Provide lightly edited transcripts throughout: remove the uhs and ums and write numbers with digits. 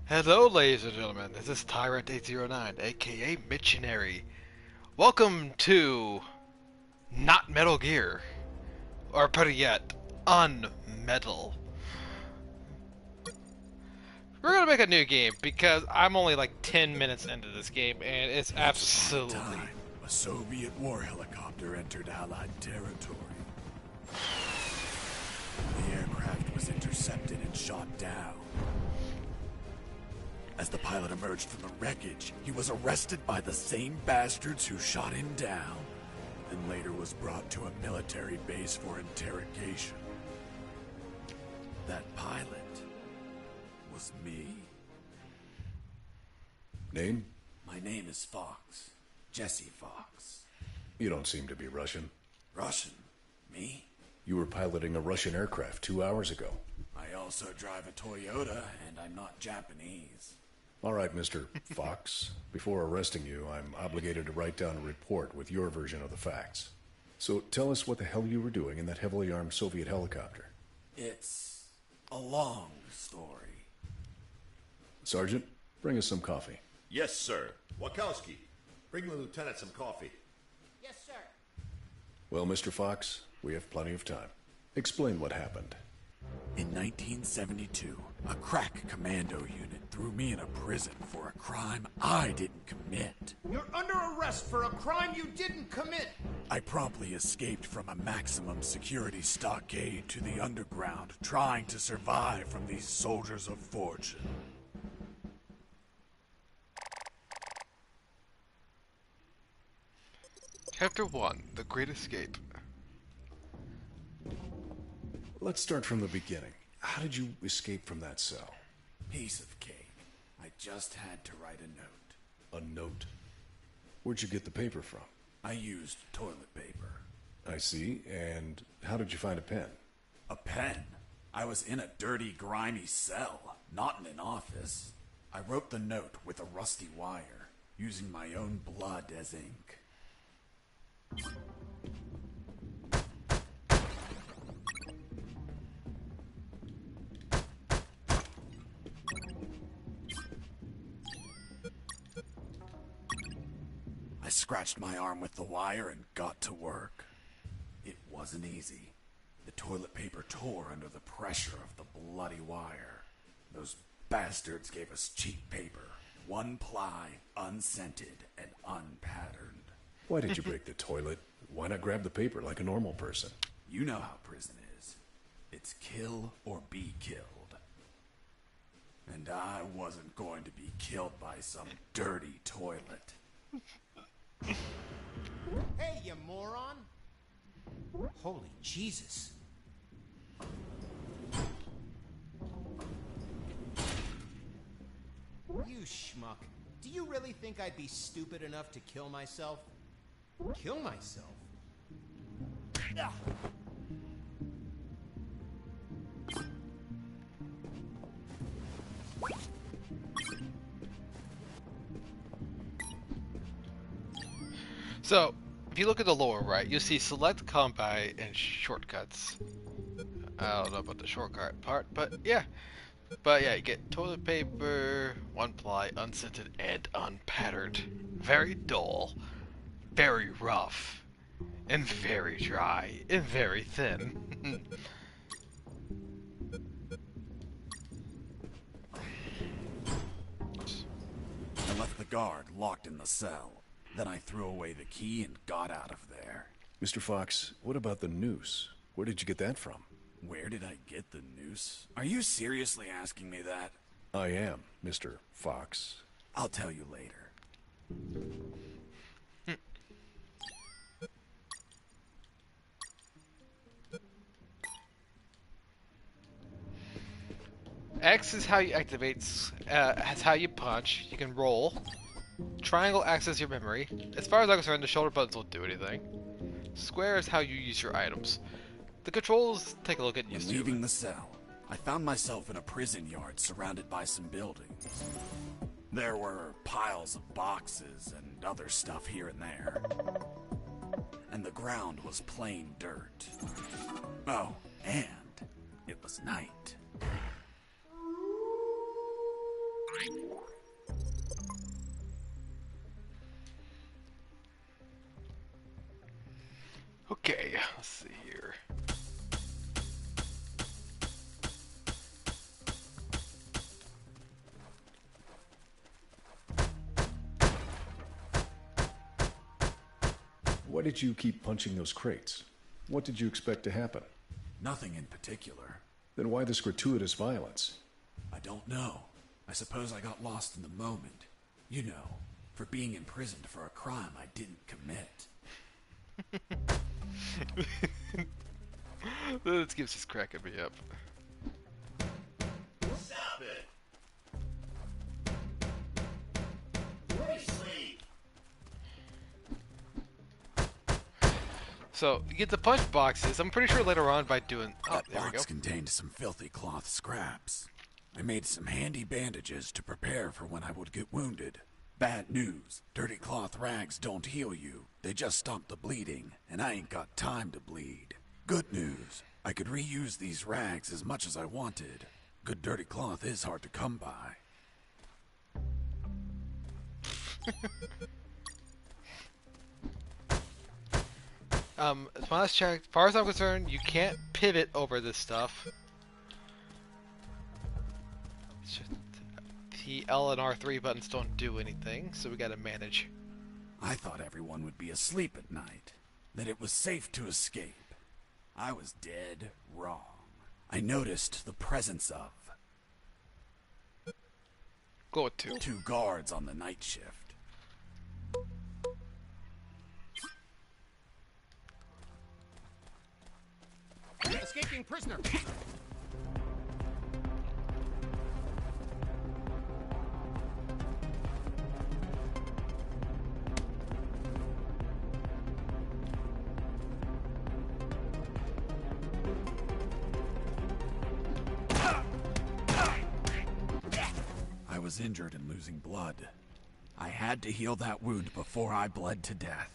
Hello, ladies and gentlemen. This is Tyrant809, aka Missionary. Welcome to not Metal Gear, or better yet, UnMetal. We're gonna make a new game because I'm only like 10 minutes into this game, and it's Once upon a absolutely. time, a Soviet war helicopter entered Allied territory. The aircraft was intercepted and shot down. As the pilot emerged from the wreckage, he was arrested by the same bastards who shot him down, and later was brought to a military base for interrogation. That pilot was me. Name? My name is Fox. Jesse Fox. You don't seem to be Russian. Russian? Me? You were piloting a Russian aircraft 2 hours ago. I also drive a Toyota, and I'm not Japanese. All right, Mr. Fox. Before arresting you, I'm obligated to write down a report with your version of the facts. So tell us what the hell you were doing in that heavily armed Soviet helicopter. It's a long story. Sergeant, bring us some coffee. Yes, sir. Wakowski, bring the lieutenant some coffee. Yes, sir. Well, Mr. Fox, we have plenty of time. Explain what happened. In 1972, a crack commando unit threw me in a prison for a crime I didn't commit. You're under arrest for a crime you didn't commit. I promptly escaped from a maximum security stockade to the underground, trying to survive from these soldiers of fortune. Chapter 1: The Great Escape. Let's start from the beginning. How did you escape from that cell? Piece of cake. I just had to write a note. A note? Where'd you get the paper from? I used toilet paper. I see. And how did you find a pen? A pen? I was in a dirty, grimy cell, not in an office. I wrote the note with a rusty wire, using my own blood as ink. I scratched my arm with the wire and got to work. It wasn't easy. The toilet paper tore under the pressure of the bloody wire. Those bastards gave us cheap paper. One ply, unscented, and unpatterned. Why did you break the toilet? Why not grab the paper like a normal person? You know how prison is. It's kill or be killed. And I wasn't going to be killed by some dirty toilet. Hey, you moron! Holy Jesus. You schmuck. Do you really think I'd be stupid enough to kill myself? Kill myself? Ugh. So, if you look at the lower right, you'll see select combat and shortcuts. I don't know about the shortcut part, but yeah. But yeah, you get toilet paper, one ply, unscented, and unpatterned. Very dull, very rough, and very dry, and very thin. I left the guard locked in the cell. Then I threw away the key and got out of there. Mr. Fox, what about the noose? Where did you get that from? Where did I get the noose? Are you seriously asking me that? I am, Mr. Fox. I'll tell you later. X is how you activate, that's how you punch. You can roll. Triangle access your memory. As far as I'm concerned, the shoulder buttons won't do anything. Square is how you use your items. The controls, take a look at When YouTube. leaving the cell, I found myself in a prison yard surrounded by some buildings. There were piles of boxes and other stuff here and there. And the ground was plain dirt. Oh, and it was night. Okay, let's see here. Why did you keep punching those crates? What did you expect to happen? Nothing in particular. Then why this gratuitous violence? I don't know. I suppose I got lost in the moment. You know, for being imprisoned for a crime I didn't commit. This gives us cracking me up. Stop it! Let me sleep. So, you get the punch boxes. I'm pretty sure later on by doing... Oh, That there we go. box contained some filthy cloth scraps. I made some handy bandages to prepare for when I would get wounded. Bad news. Dirty cloth rags don't heal you. They just stop the bleeding, and I ain't got time to bleed. Good news. I could reuse these rags as much as I wanted. Good dirty cloth is hard to come by. As last check, as far as I'm concerned, you can't pivot over this stuff. It's just, the L and R3 buttons don't do anything, so we gotta manage. I thought everyone would be asleep at night, that it was safe to escape. I was dead wrong. I noticed the presence of Go to. 2 guards on the night shift. Escaping prisoner. I was injured and losing blood. I had to heal that wound before I bled to death.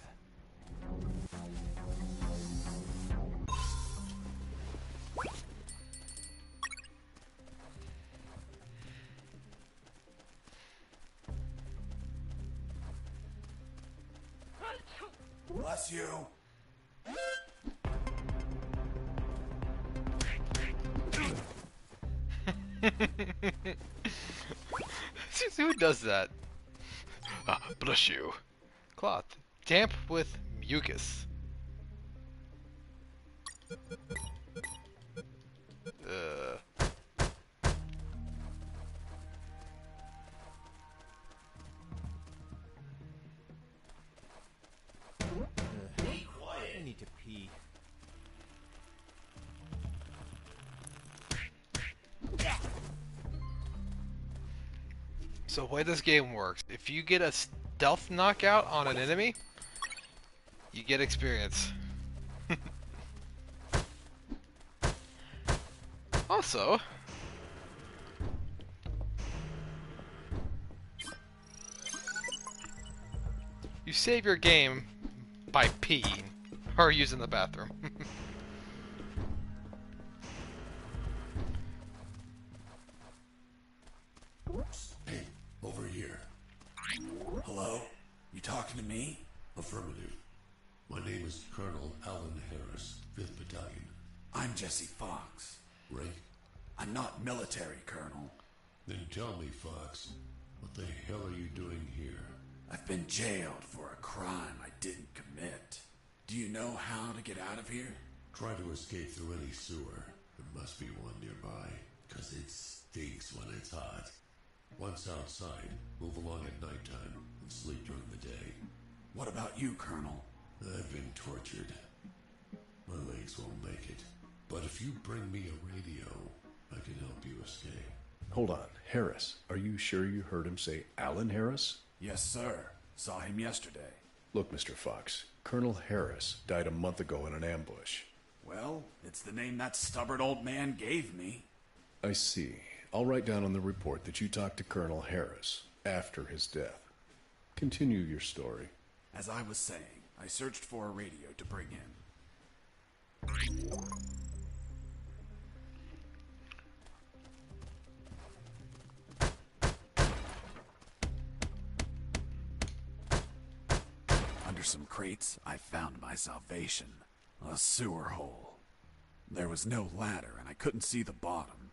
Bless you. Who does that? Bless you. Cloth. Damp with mucus. I need to pee. So the way this game works, if you get a stealth knockout on an enemy, you get experience. Also, you save your game by peeing or using the bathroom. Hey, over here. Hello? You talking to me? Affirmative. My name is Colonel Alan Harris, 5th Battalion. I'm Jesse Fox. Right? I'm not military, Colonel. Then tell me, Fox, what the hell are you doing here? I've been jailed for a crime I didn't commit. Do you know how to get out of here? Try to escape through any sewer. There must be one nearby, 'cause it stinks when it's hot. Once outside, move along at nighttime and sleep during the day. What about you, Colonel? I've been tortured. My legs won't make it. But if you bring me a radio, I can help you escape. Hold on. Harris, are you sure you heard him say Alan Harris? Yes, sir. Saw him yesterday. Look, Mr. Fox, Colonel Harris died a month ago in an ambush. Well, it's the name that stubborn old man gave me. I see. I'll write down on the report that you talked to Colonel Harris after his death. Continue your story. As I was saying, I searched for a radio to bring him. under some crates, I found my salvation. A sewer hole. There was no ladder, and I couldn't see the bottom.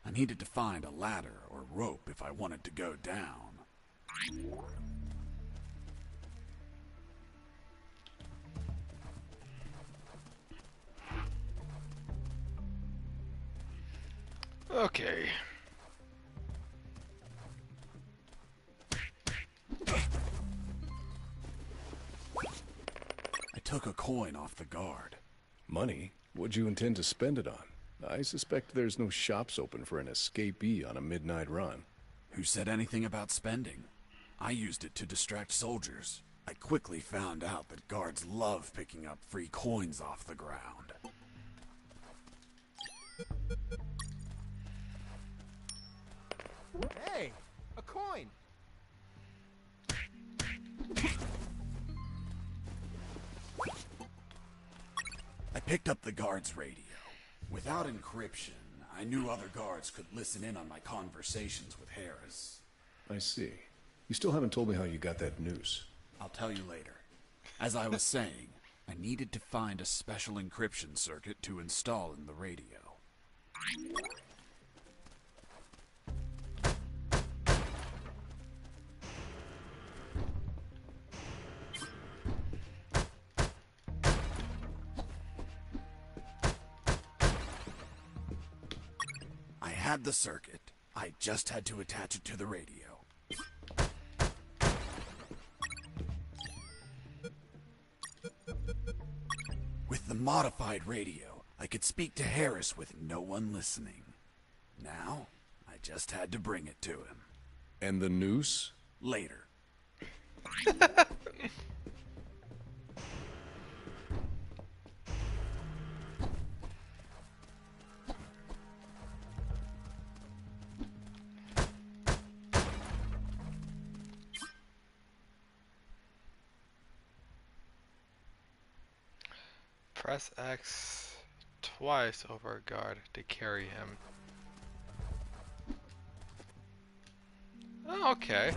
I needed to find a ladder or rope if I wanted to go down. Okay. I took a coin off the guard. Money? What'd you intend to spend it on? I suspect there's no shops open for an escapee on a midnight run. Who said anything about spending? I used it to distract soldiers. I quickly found out that guards love picking up free coins off the ground. Hey, a coin. I picked up the guard's radio. Without encryption, I knew other guards could listen in on my conversations with Harris. I see. You still haven't told me how you got that noose. I'll tell you later. As I was saying, I needed to find a special encryption circuit to install in the radio. I had the circuit. I just had to attach it to the radio. With the modified radio, I could speak to Harris with no one listening. Now, I just had to bring it to him. And the noose? Later. Press X twice over a guard to carry him. Oh, okay.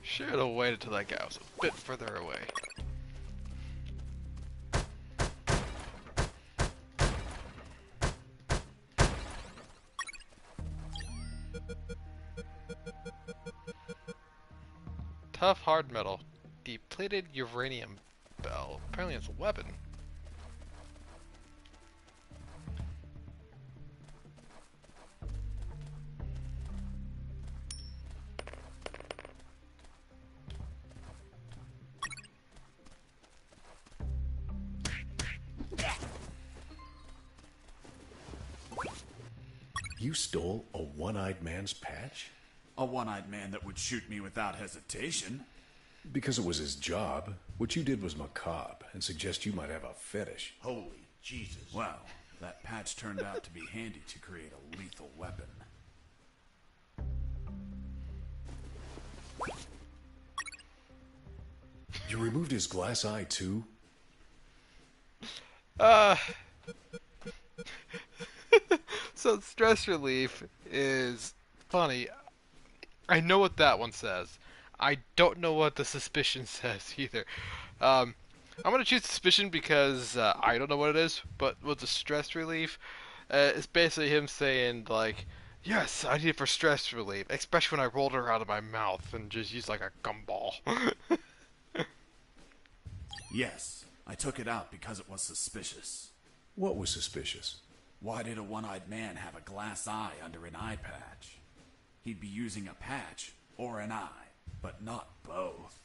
Should have waited till that guy was a bit further away. Tough hard metal. Depleted uranium bell. Apparently it's a weapon. You stole a one-eyed man's patch? A one-eyed man that would shoot me without hesitation. Because it was his job. What you did was macabre and suggest you might have a fetish. Holy Jesus. Well, that patch turned out to be handy to create a lethal weapon. You removed his glass eye too? So stress relief is funny. I know what that one says. I don't know what the suspicion says either. I'm gonna choose suspicion because I don't know what it is. But with the stress relief, it's basically him saying like, "Yes, I need it for stress relief," especially when I rolled her out of my mouth and just used like a gumball. Yes, I took it out because it was suspicious. What was suspicious? Why did a one-eyed man have a glass eye under an eye patch? He'd be using a patch or an eye, but not both.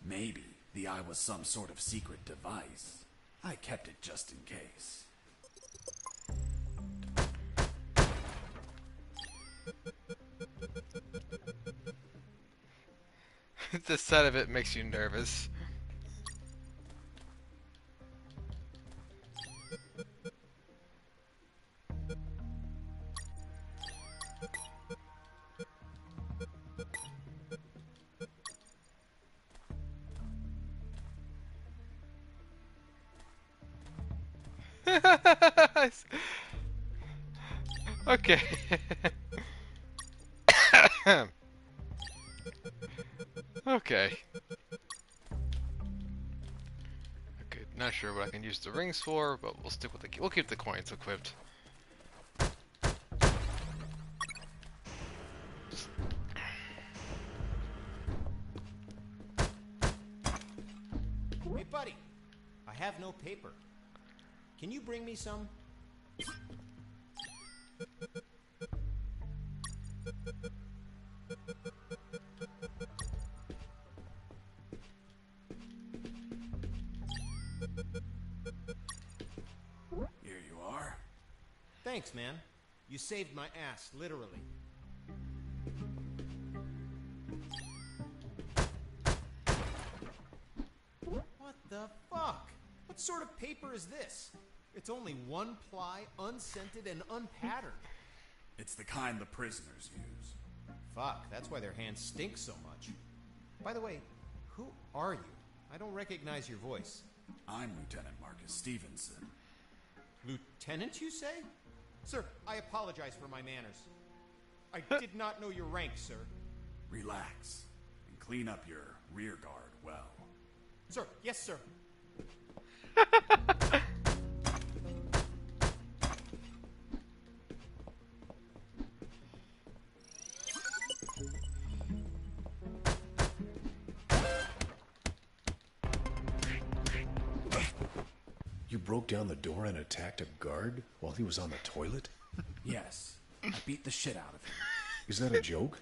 Maybe the eye was some sort of secret device. I kept it just in case. The sight of it makes you nervous. Okay. Okay. Okay, not sure what I can use the rings for, but we'll stick with we'll keep the coins equipped. Hey, buddy. I have no paper. Can you bring me some? Here you are. Thanks, man. You saved my ass, literally. What the fuck? What sort of paper is this? It's only one ply, unscented, and unpatterned. It's the kind the prisoners use. Fuck, that's why their hands stink so much. By the way, who are you? I don't recognize your voice. I'm Lieutenant Marcus Stevenson. Lieutenant, you say? Sir, I apologize for my manners. I did not know your rank, sir. Relax and clean up your rear guard well. Sir, yes, sir. You broke down the door and attacked a guard while he was on the toilet? Yes, I beat the shit out of him. Is that a joke?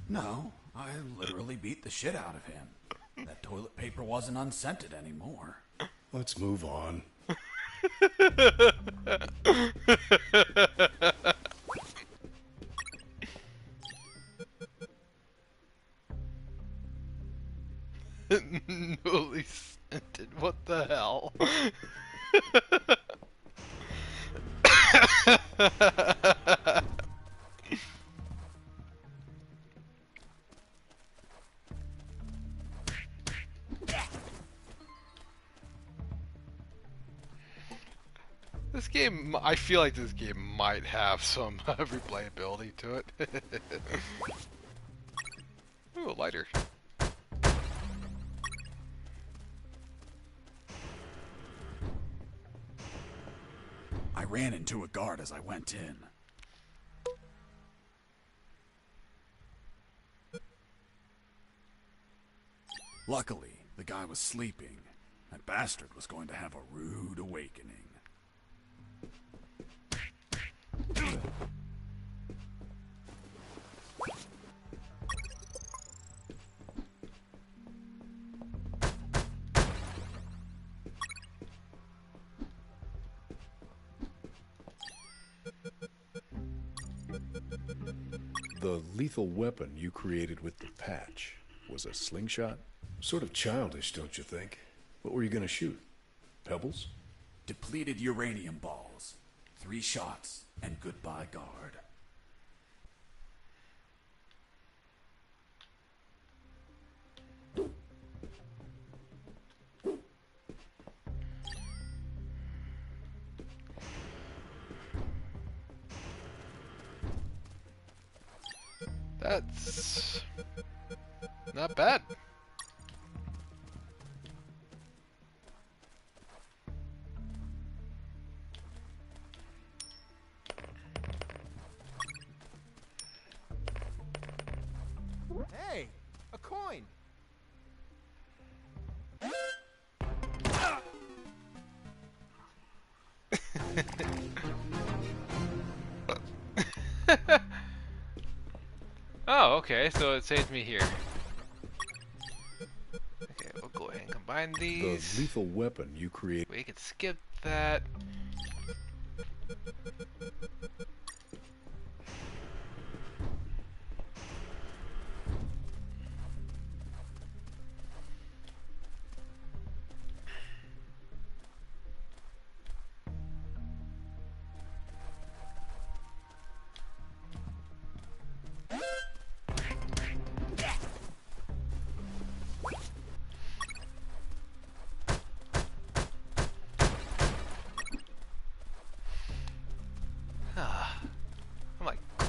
No, I literally beat the shit out of him. That toilet paper wasn't unscented anymore. Let's move on. Newly scented. What the hell? This game, I feel like this game might have some replayability to it. Ooh, a lighter. I ran into a guard as I went in. Luckily, the guy was sleeping. That bastard was going to have a rude awakening. The lethal weapon you created with the patch was a slingshot? Sort of childish, don't you think? What were you gonna shoot? Pebbles? Depleted uranium balls. 3 shots, and goodbye, guard. That's not bad. Hey, a coin. Oh, okay, so it saves me here. Okay, we'll go ahead and combine The these. lethal weapon you created. We can skip that.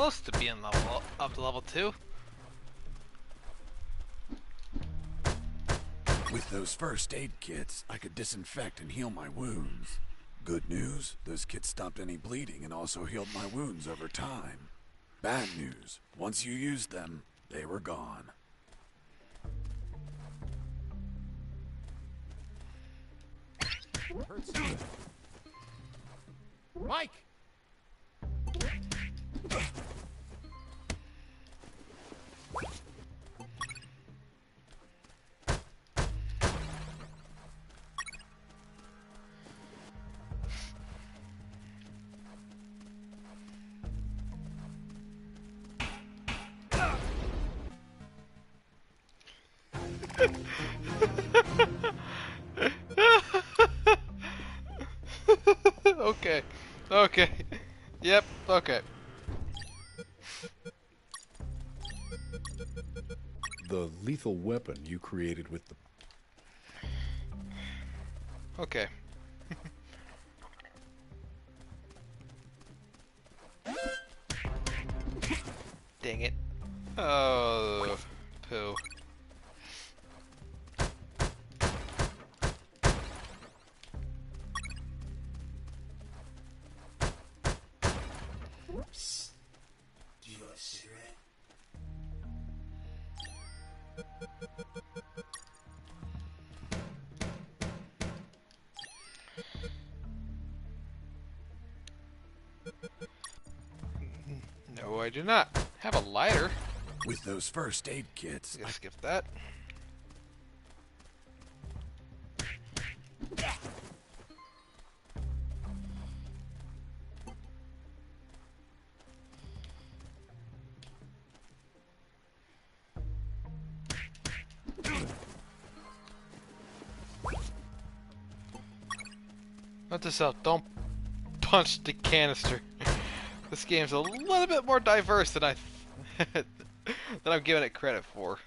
close to being level up to level 2. With those first aid kits, I could disinfect and heal my wounds. Good news, those kits stopped any bleeding and also healed my wounds over time. Bad news, once you used them, they were gone. Hurts. Mike! Okay. Okay. Yep, okay. The lethal weapon you created with the... Okay. Dang it. Oh, poo. Do you want a cigarette? No, I do not have a lighter. With those first aid kits, Let's skip that. Note to self, don't punch the canister. This game's a little bit more diverse than than I'm giving it credit for.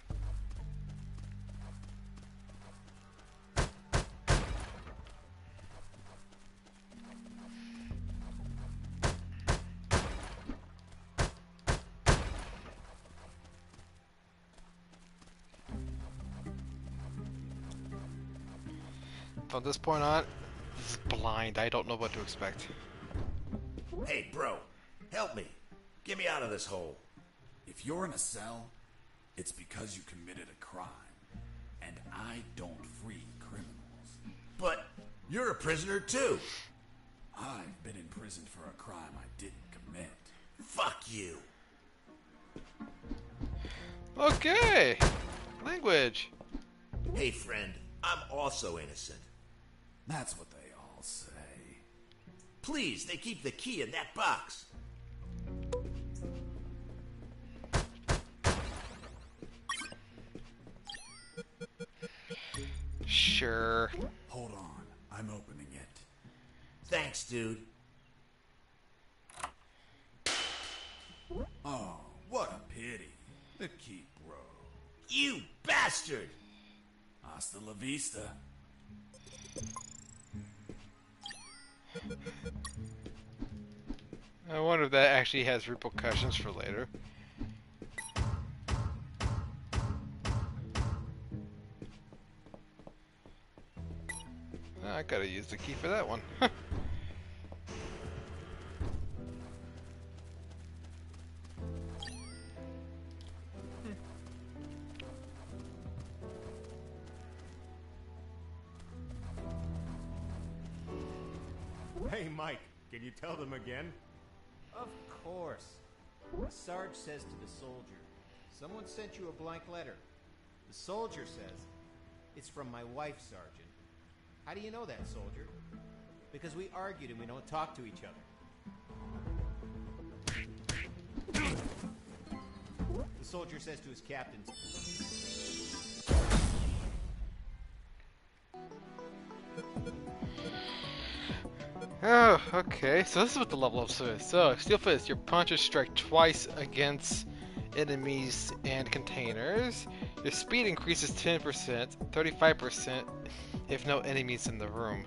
From this point on, this is blind. I don't know what to expect. Hey, bro, help me. Get me out of this hole. if you're in a cell, it's because you committed a crime. And I don't free criminals. But you're a prisoner too. I've been in prison for a crime I didn't commit. Fuck you. Okay. Language. Hey, friend, I'm also innocent. That's what they all say. Please, they keep the key in that box. Sure. Hold on, I'm opening it. Thanks, dude. Oh, what a pity. The keep broke. You bastard! Hasta la vista. I wonder if that actually has repercussions for later. I gotta use the key for that one. Hey, Mike, can you tell them again? Of course. The Sarge says to the soldier, someone sent you a blank letter. The soldier says, it's from my wife, Sergeant. How do you know that, soldier? Because we argued and we don't talk to each other. The soldier says to his captain, Oh, okay. So this is what the level up is. So, Steel Fist, your punches strike twice against enemies and containers. Your speed increases 10%, 35% if no enemies in the room.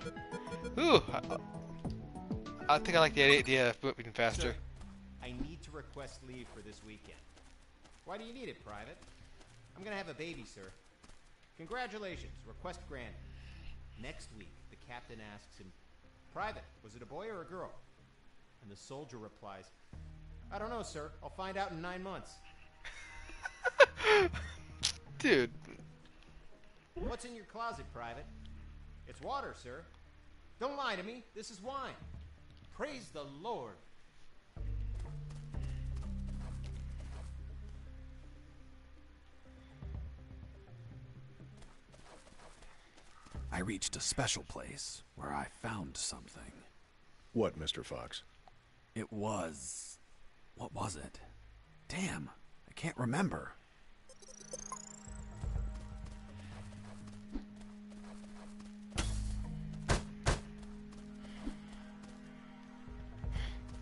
Ooh, I think I like the idea of moving faster. I need to request leave for this weekend. Why do you need it, Private? I'm gonna have a baby, sir. Congratulations, request granted. Next week, the captain asks him, Private, was it a boy or a girl? And the soldier replies, I don't know, sir. I'll find out in 9 months. Dude. What's in your closet, Private? It's water, sir. Don't lie to me. This is wine. Praise the Lord. I reached a special place where I found something. What, Mr. Fox? It was... what was it? Damn, I can't remember.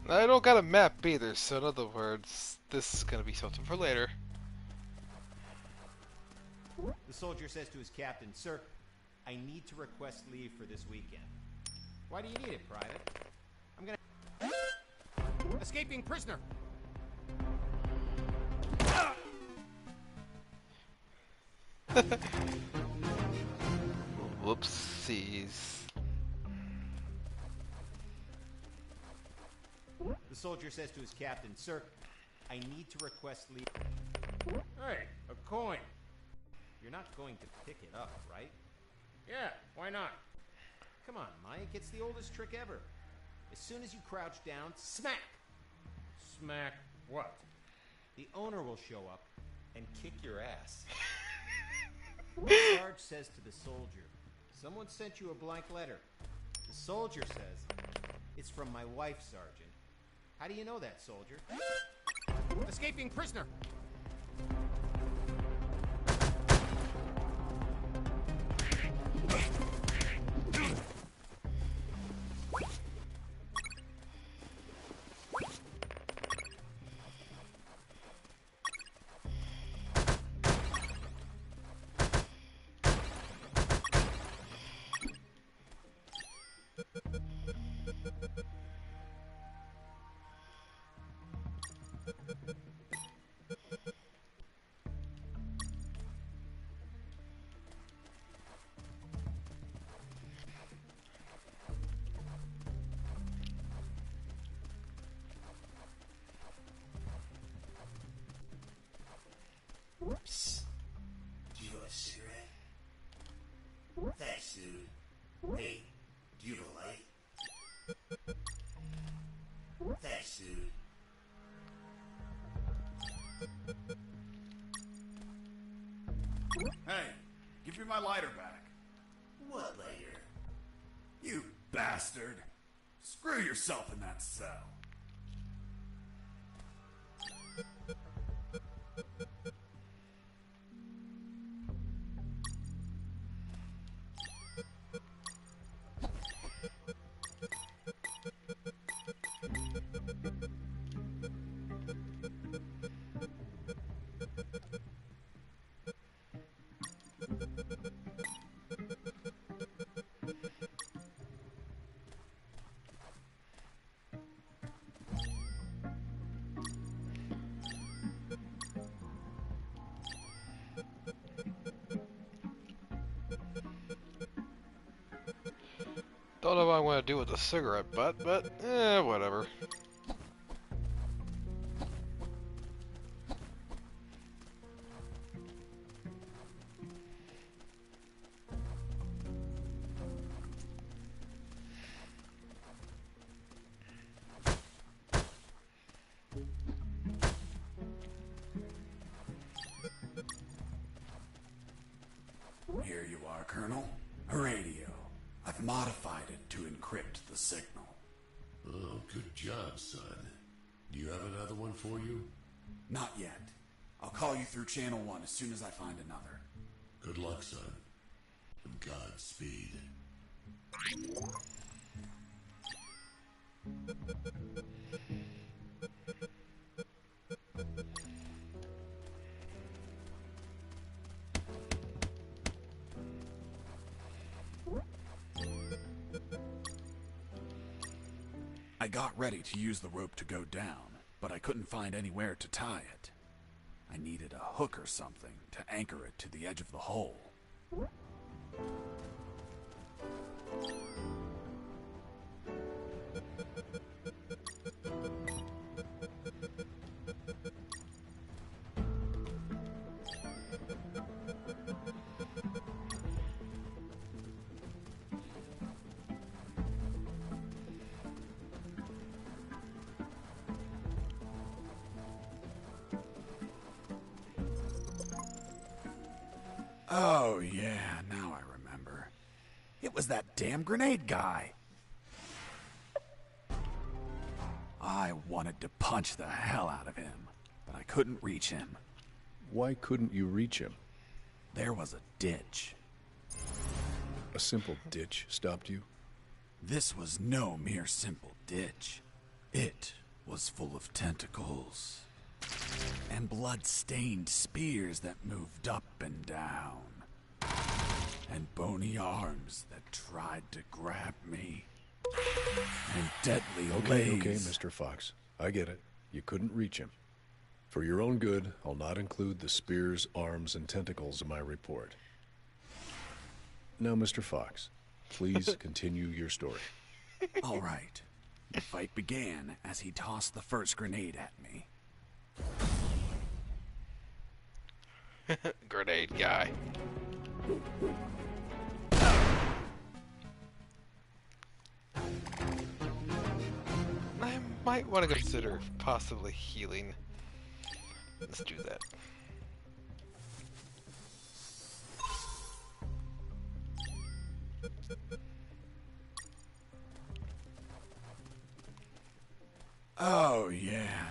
I don't got a map either, so in other words, this is gonna be something for later. The soldier says to his captain, Sir, I need to request leave for this weekend. Why do you need it, Private? I'm gonna... Escaping prisoner! Whoopsies. The soldier says to his captain, Sir, I need to request leave. Hey, a coin. You're not going to pick it up, right? Yeah, why not? Come on, Mike, it's the oldest trick ever. As soon as you crouch down, smack! Smack what? The owner will show up and kick your ass. The Sarge says to the soldier, someone sent you a blank letter. The soldier says, it's from my wife, Sergeant. How do you know that, soldier? Escaping prisoner! Psst. Do you have a cigarette? Thanks, dude. Hey, do you have a light? Thanks, dude. Hey, give me my lighter back. What later? You bastard. Screw yourself in that cell. Don't know what I'm gonna do with the cigarette butt, but whatever. Here you are, Colonel. A radio. I've modified it to encrypt the signal. Oh, good job, son. Do you have another one for you? Not yet. I'll call you through Channel 1 as soon as I find another. Good luck, son. And Godspeed. I got ready to use the rope to go down, but I couldn't find anywhere to tie it. I needed a hook or something to anchor it to the edge of the hole. Oh, yeah, now I remember. It was that damn grenade guy. I wanted to punch the hell out of him, but I couldn't reach him. Why couldn't you reach him? There was a ditch. A simple ditch stopped you? This was no mere simple ditch. It was full of tentacles and blood-stained spears that moved up and down, and bony arms that tried to grab me, and deadly Okay, lays. Mr. Fox. I get it. You couldn't reach him. For your own good, I'll not include the spears, arms, and tentacles in my report. Now, Mr. Fox, please continue your story. All right. The fight began as he tossed the first grenade at me. Grenade guy. I might want to consider possibly healing. Let's do that. Oh, yeah.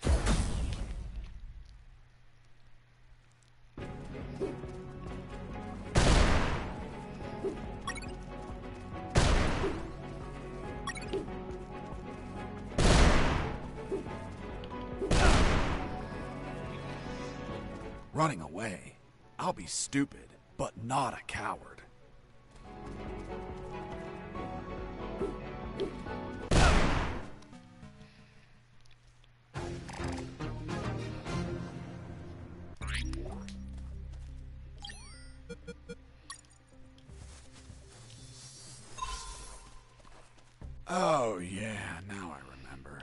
Running away. I'll be stupid, but not a coward. Oh, yeah, now I remember.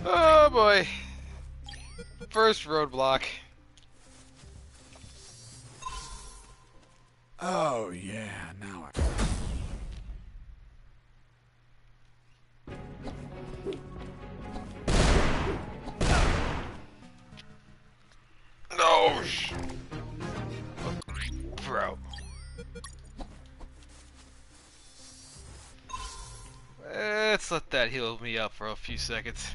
Oh boy. First roadblock. Oh, yeah, now I... No, bro. Let's let that heal me up for a few seconds.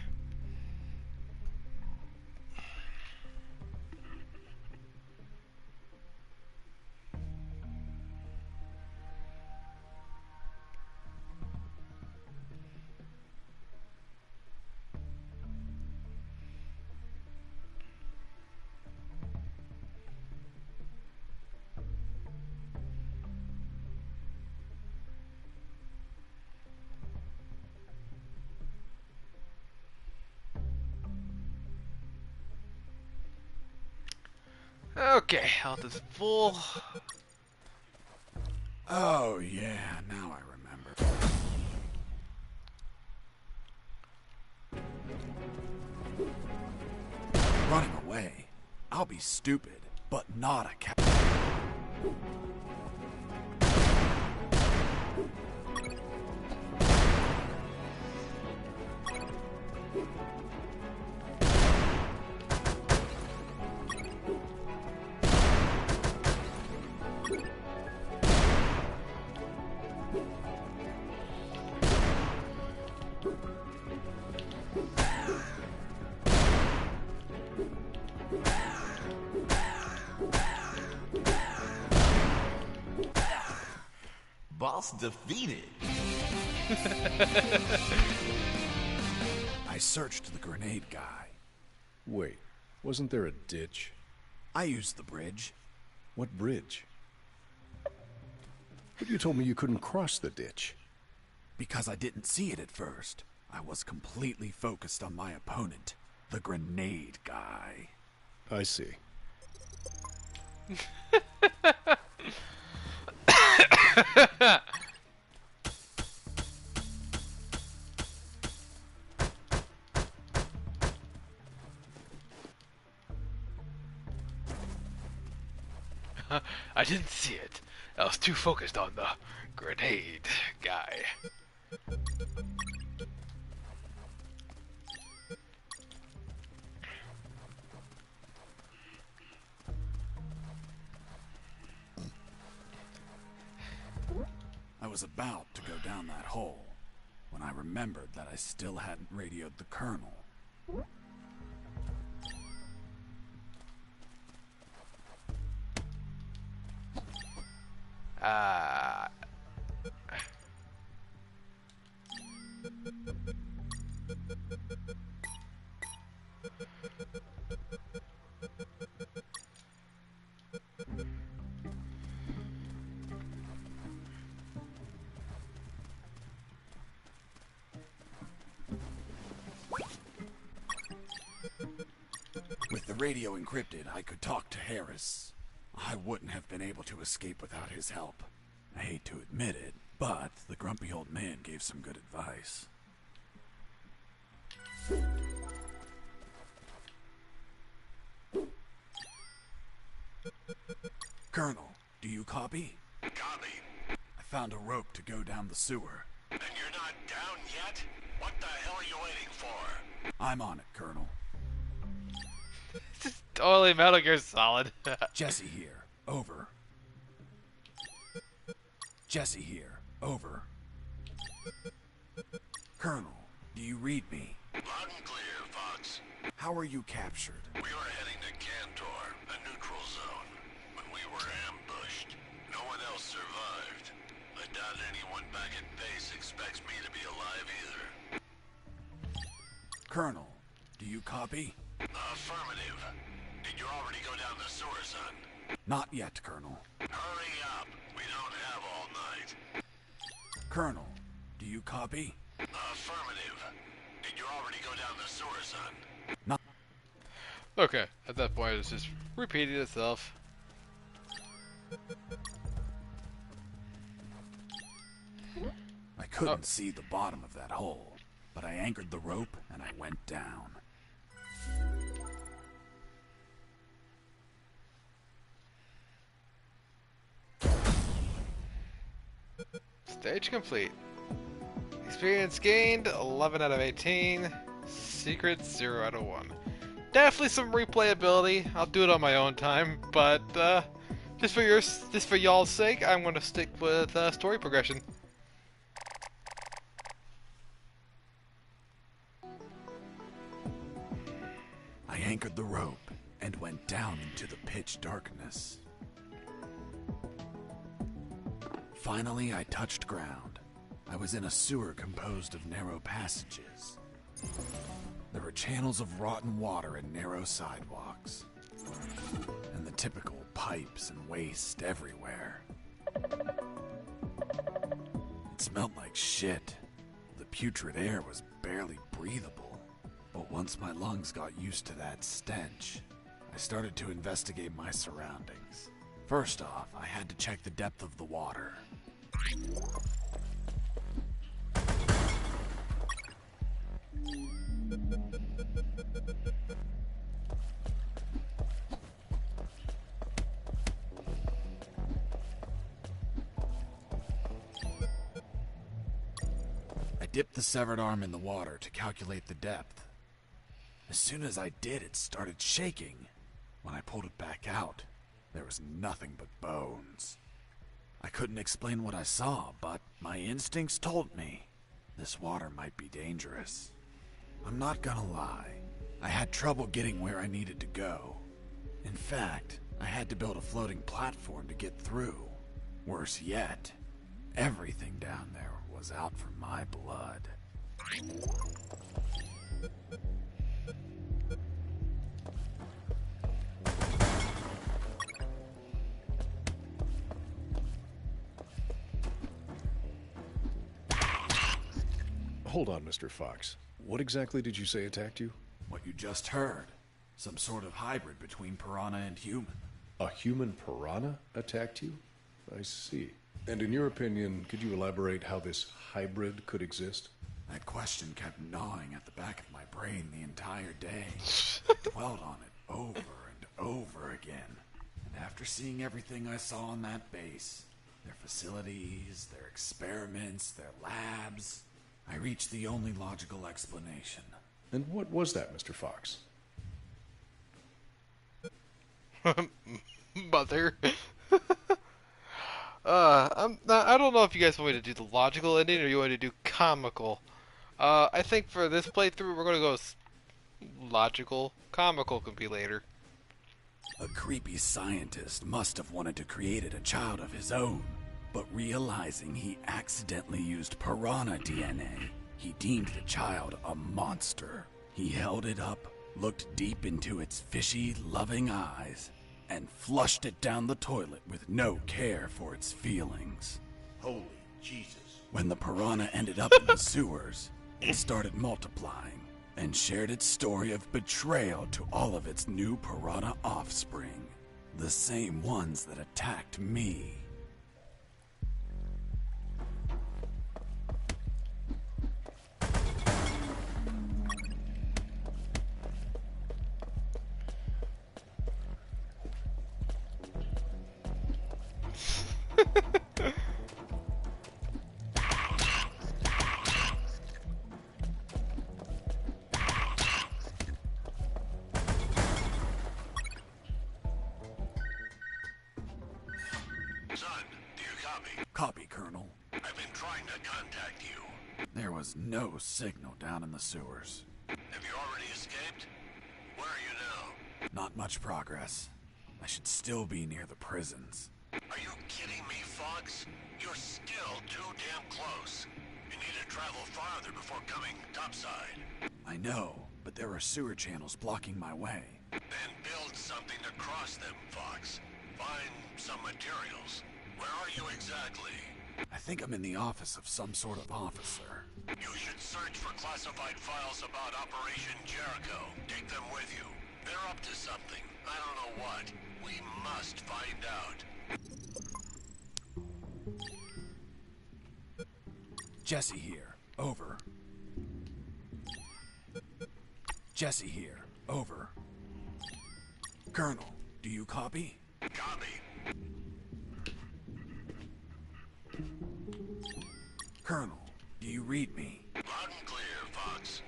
Okay, health is full. Oh, yeah, now I remember. Running away. I'll be stupid, but not a coward. Boss defeated. I searched the grenade guy. Wait, wasn't there a ditch? I used the bridge. What bridge? But you told me you couldn't cross the ditch. Because I didn't see it at first. I was completely focused on my opponent, the grenade guy. I see. I didn't see it. I was too focused on the grenade guy. I was about to go down that hole when I remembered that I still hadn't radioed the colonel. Ah. With the radio encrypted, I could talk to Harris. I wouldn't have been able to escape without his help. I hate to admit it, but the grumpy old man gave some good advice. Colonel, do you copy? Copy. I found a rope to go down the sewer. And you're not down yet? What the hell are you waiting for? I'm on it, Colonel. This is totally Metal Gear Solid. Jesse here. Over. Jesse here. Over. Colonel, do you read me? Loud and clear, Fox. How are you captured? We were heading to Cantor, a neutral zone, when we were ambushed. No one else survived. I doubt anyone back at base expects me to be alive either. Colonel, do you copy? Affirmative. Did you already go down the sewer, son? Not yet, Colonel. Hurry up. We don't have all night. Colonel, do you copy? Affirmative. Did you already go down the sewer, son? Not. Okay, at that point it's just repeating itself. I couldn't see the bottom of that hole, but I anchored the rope and I went down. Stage complete. Experience gained, 11 out of 18. Secrets, 0 out of 1. Definitely some replayability. I'll do it on my own time, but just for y'all's sake, I'm going to stick with story progression. I anchored the rope and went down into the pitch darkness. Finally, I touched ground. I was in a sewer composed of narrow passages. There were channels of rotten water and narrow sidewalks, and the typical pipes and waste everywhere. It smelled like shit. The putrid air was barely breathable, but once my lungs got used to that stench, I started to investigate my surroundings. First off, I had to check the depth of the water. I dipped the severed arm in the water to calculate the depth. As soon as I did, it started shaking. When I pulled it back out, there was nothing but bones. I couldn't explain what I saw, but my instincts told me this water might be dangerous. I'm not gonna lie, I had trouble getting where I needed to go. In fact, I had to build a floating platform to get through. Worse yet, everything down there was out for my blood. Hold on, Mr. Fox. What exactly did you say attacked you? What you just heard. Some sort of hybrid between piranha and human. A human piranha attacked you? I see. And in your opinion, could you elaborate how this hybrid could exist? That question kept gnawing at the back of my brain the entire day. Dwelled on it over and over again. And after seeing everything I saw on that base, their facilities, their experiments, their labs, I reached the only logical explanation. And what was that, Mr. Fox? Mother. I don't know if you guys want me to do the logical ending or you want to do comical. I think for this playthrough we're gonna go logical. Comical can be later. A creepy scientist must have wanted to create a child of his own, but realizing he accidentally used piranha DNA, he deemed the child a monster. He held it up, looked deep into its fishy, loving eyes, and flushed it down the toilet with no care for its feelings. Holy Jesus. When the piranha ended up in the sewers, it started multiplying and shared its story of betrayal to all of its new piranha offspring, the same ones that attacked me. Son, do you copy? Copy, Colonel. I've been trying to contact you. There was no signal down in the sewers. Have you already escaped? Where are you now? Not much progress. I should still be near the prisons. Are you kidding me, Fox? You're still too damn close. You need to travel farther before coming topside. I know, but there are sewer channels blocking my way. Then build something to cross them, Fox. Find some materials. Where are you exactly? I think I'm in the office of some sort of officer. You should search for classified files about Operation Jericho. Take them with you. They're up to something. I don't know what. We must find out. Jesse here. Over. Jesse here. Over. Colonel, do you copy? Copy. Colonel, do you read me? Loud and clear, Fox.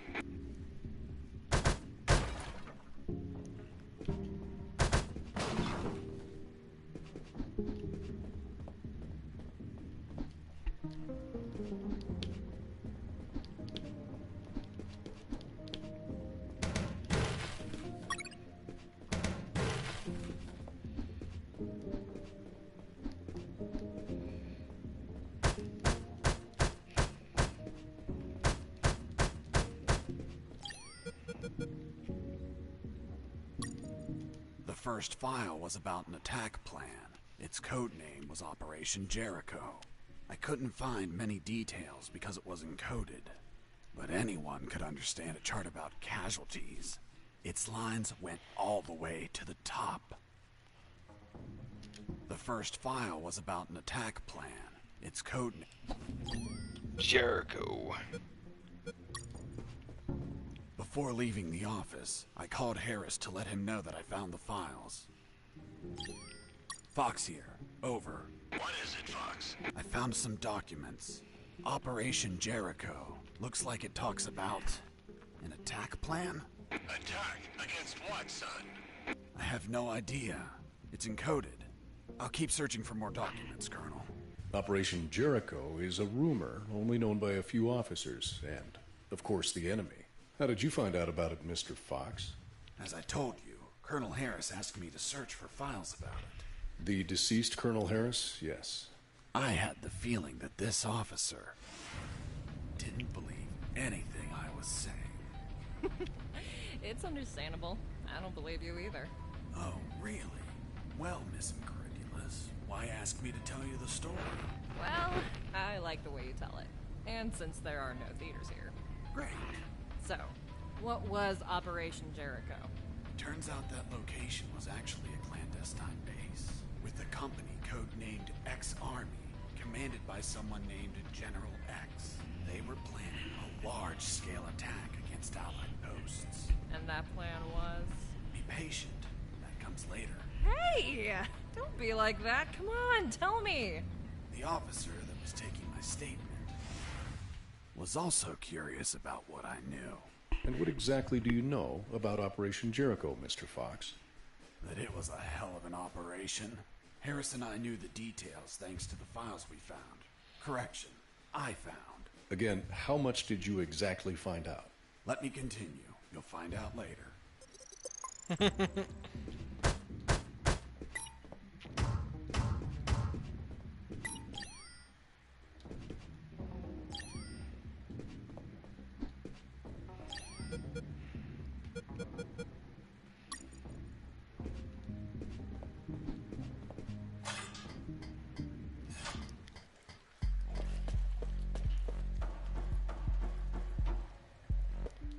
The first file was about an attack plan. Its code name was Operation Jericho. I couldn't find many details because it was encoded, but anyone could understand a chart about casualties. Its lines went all the way to the top. The first file was about an attack plan. Its code name... Jericho. Before leaving the office, I called Harris to let him know that I found the files. Fox here. Over. What is it, Fox? I found some documents. Operation Jericho. Looks like it talks about an attack plan? Attack? Against what, son? I have no idea. It's encoded. I'll keep searching for more documents, Colonel. Operation Jericho is a rumor only known by a few officers and, of course, the enemy. How did you find out about it, Mr. Fox? As I told you, Colonel Harris asked me to search for files about it. The deceased Colonel Harris? Yes. I had the feeling that this officer didn't believe anything I was saying. It's understandable. I don't believe you either. Oh, really? Well, Miss Incredulous, why ask me to tell you the story? Well, I like the way you tell it. And since there are no theaters here. Great. So, what was Operation Jericho? Turns out that location was actually a clandestine base, with the company codenamed X-Army, commanded by someone named General X. They were planning a large-scale attack against Allied posts. And that plan was? Be patient. That comes later. Hey! Don't be like that. Come on, tell me. The officer that was taking my statement was also curious about what I knew. And what exactly do you know about Operation Jericho, Mr. Fox? That it was a hell of an operation. Harris and I knew the details thanks to the files we found. Correction, I found. Again, how much did you exactly find out? Let me continue. You'll find out later.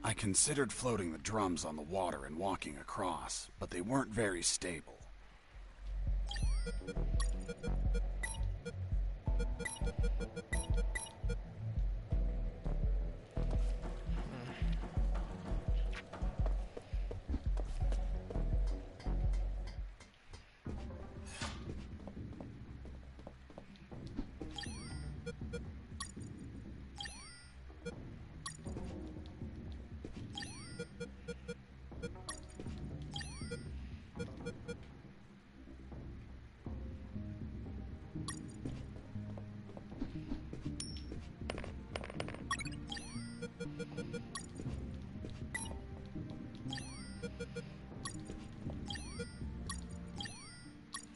I considered floating the drums on the water and walking across, but they weren't very stable.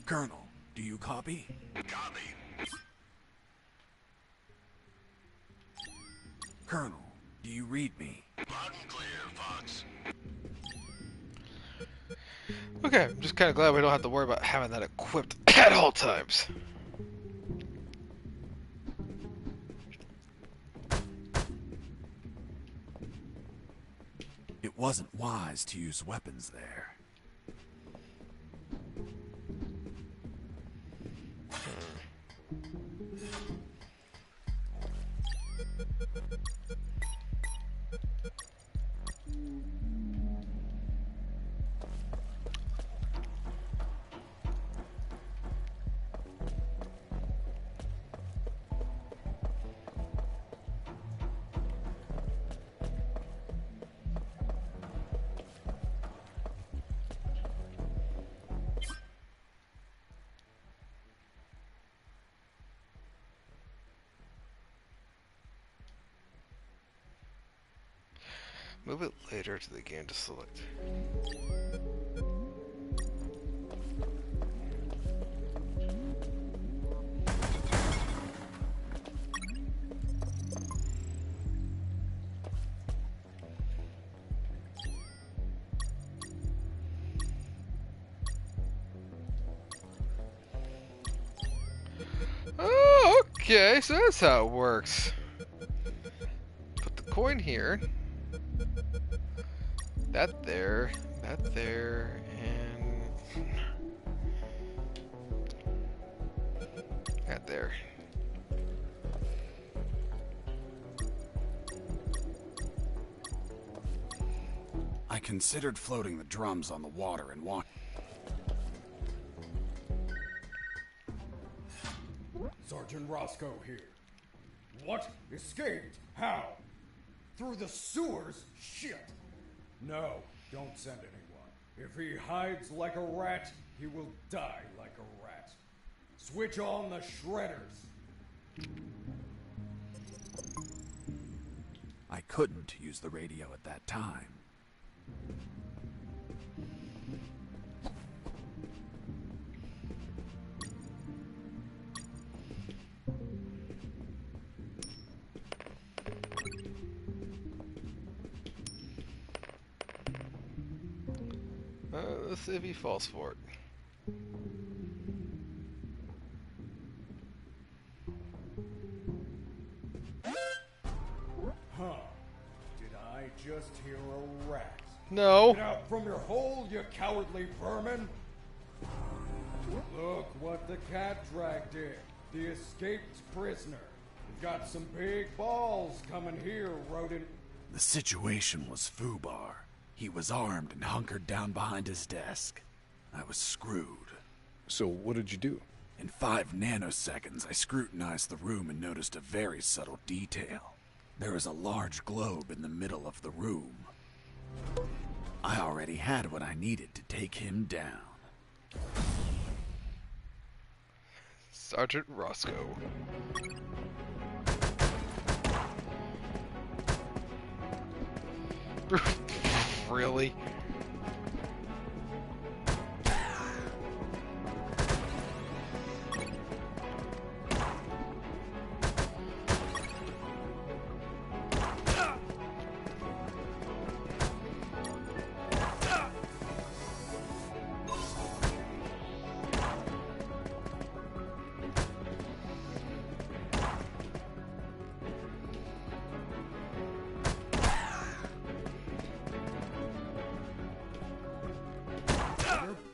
Colonel, do you copy? Copy. Colonel, do you read me? Loud and clear, Fox. Okay, I'm just kind of glad we don't have to worry about having that equipped at all times. It wasn't wise to use weapons there. Move it later to the game to select. Oh, okay, so that's how it works. Put the coin here. That there, and that there. I considered floating the drums on the water and walking. Sergeant Roscoe here. What? Escaped? How? Through the sewers? Shit! No, don't send anyone. If he hides like a rat, he will die like a rat. Switch on the shredders. I couldn't use the radio at that time. Let's see if he falls for it. just hear a rat. No. Get out from your hole, you cowardly vermin! Look what the cat dragged in. The escaped prisoner. We've got some big balls coming here, rodent. The situation was foobar. He was armed and hunkered down behind his desk. I was screwed. So what did you do? In 5 nanoseconds, I scrutinized the room and noticed a very subtle detail. There was a large globe in the middle of the room. I already had what I needed to take him down. Sergeant Roscoe. Really?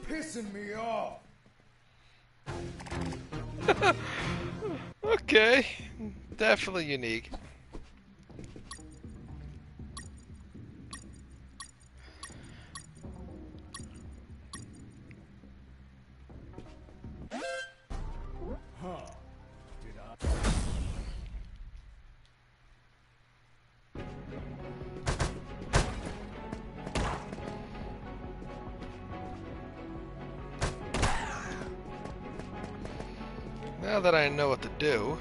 Pissing me off! Okay. Definitely unique. Huh. Did I? Now that I know what to do.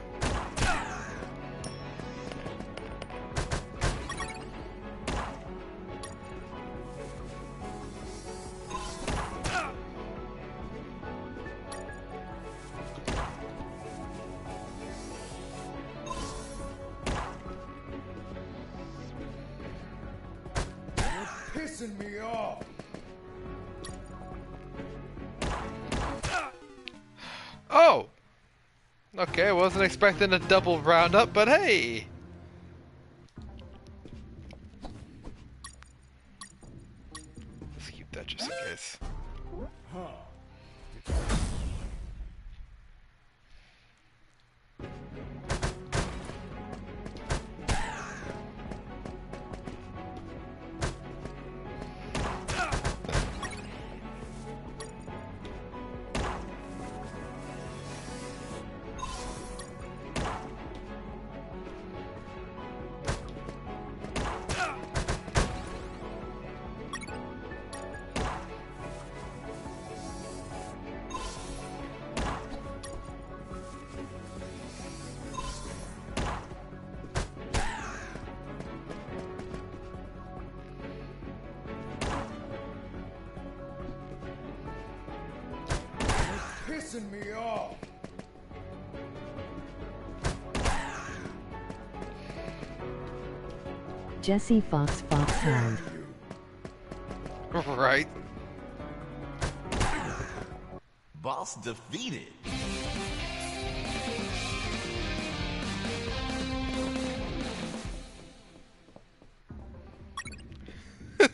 Pissing me off! Oh! Okay, wasn't expecting a double roundup, but hey! Let's keep that just in case. Huh. Pissing me off! Jesse Foxhound. Right. Boss defeated. Yeah,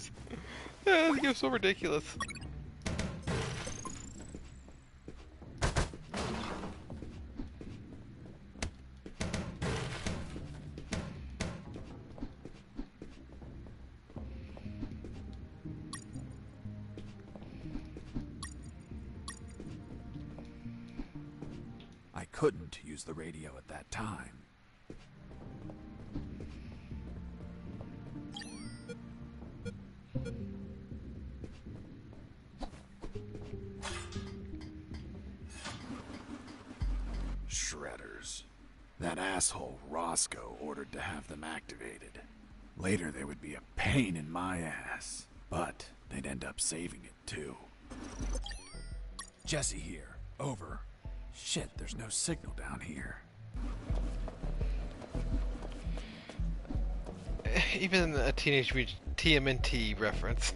this game's so ridiculous. I couldn't use the radio at that time. Shredders. That asshole Roscoe ordered to have them activated. Later they would be a pain in my ass, but they'd end up saving it too. Jesse here. Over. Shit, there's no signal down here. Even a Teenage Mutant TMNT reference.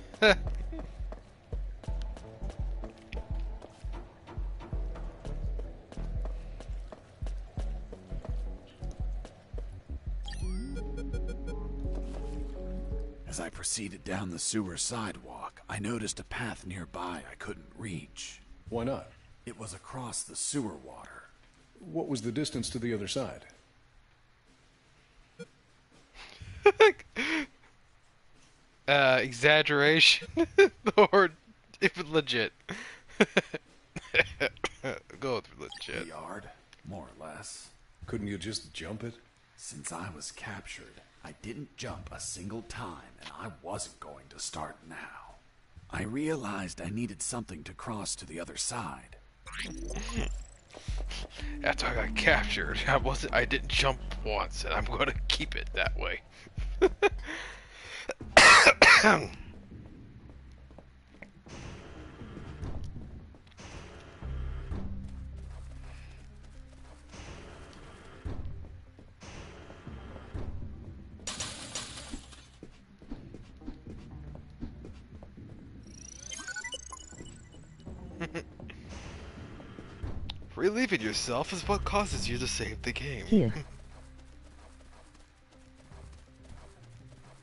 As I proceeded down the sewer sidewalk, I noticed a path nearby I couldn't reach. Why not? It was across the sewer water. What was the distance to the other side? Exaggeration or if legit. Go with The legit. yard, more or less. Couldn't you just jump it? Since I was captured, I didn't jump a single time, and I wasn't going to start now. I realized I needed something to cross to the other side. After I got captured, I didn't jump once, and I'm going to keep it that way. Relieving yourself is what causes you to save the game. Here.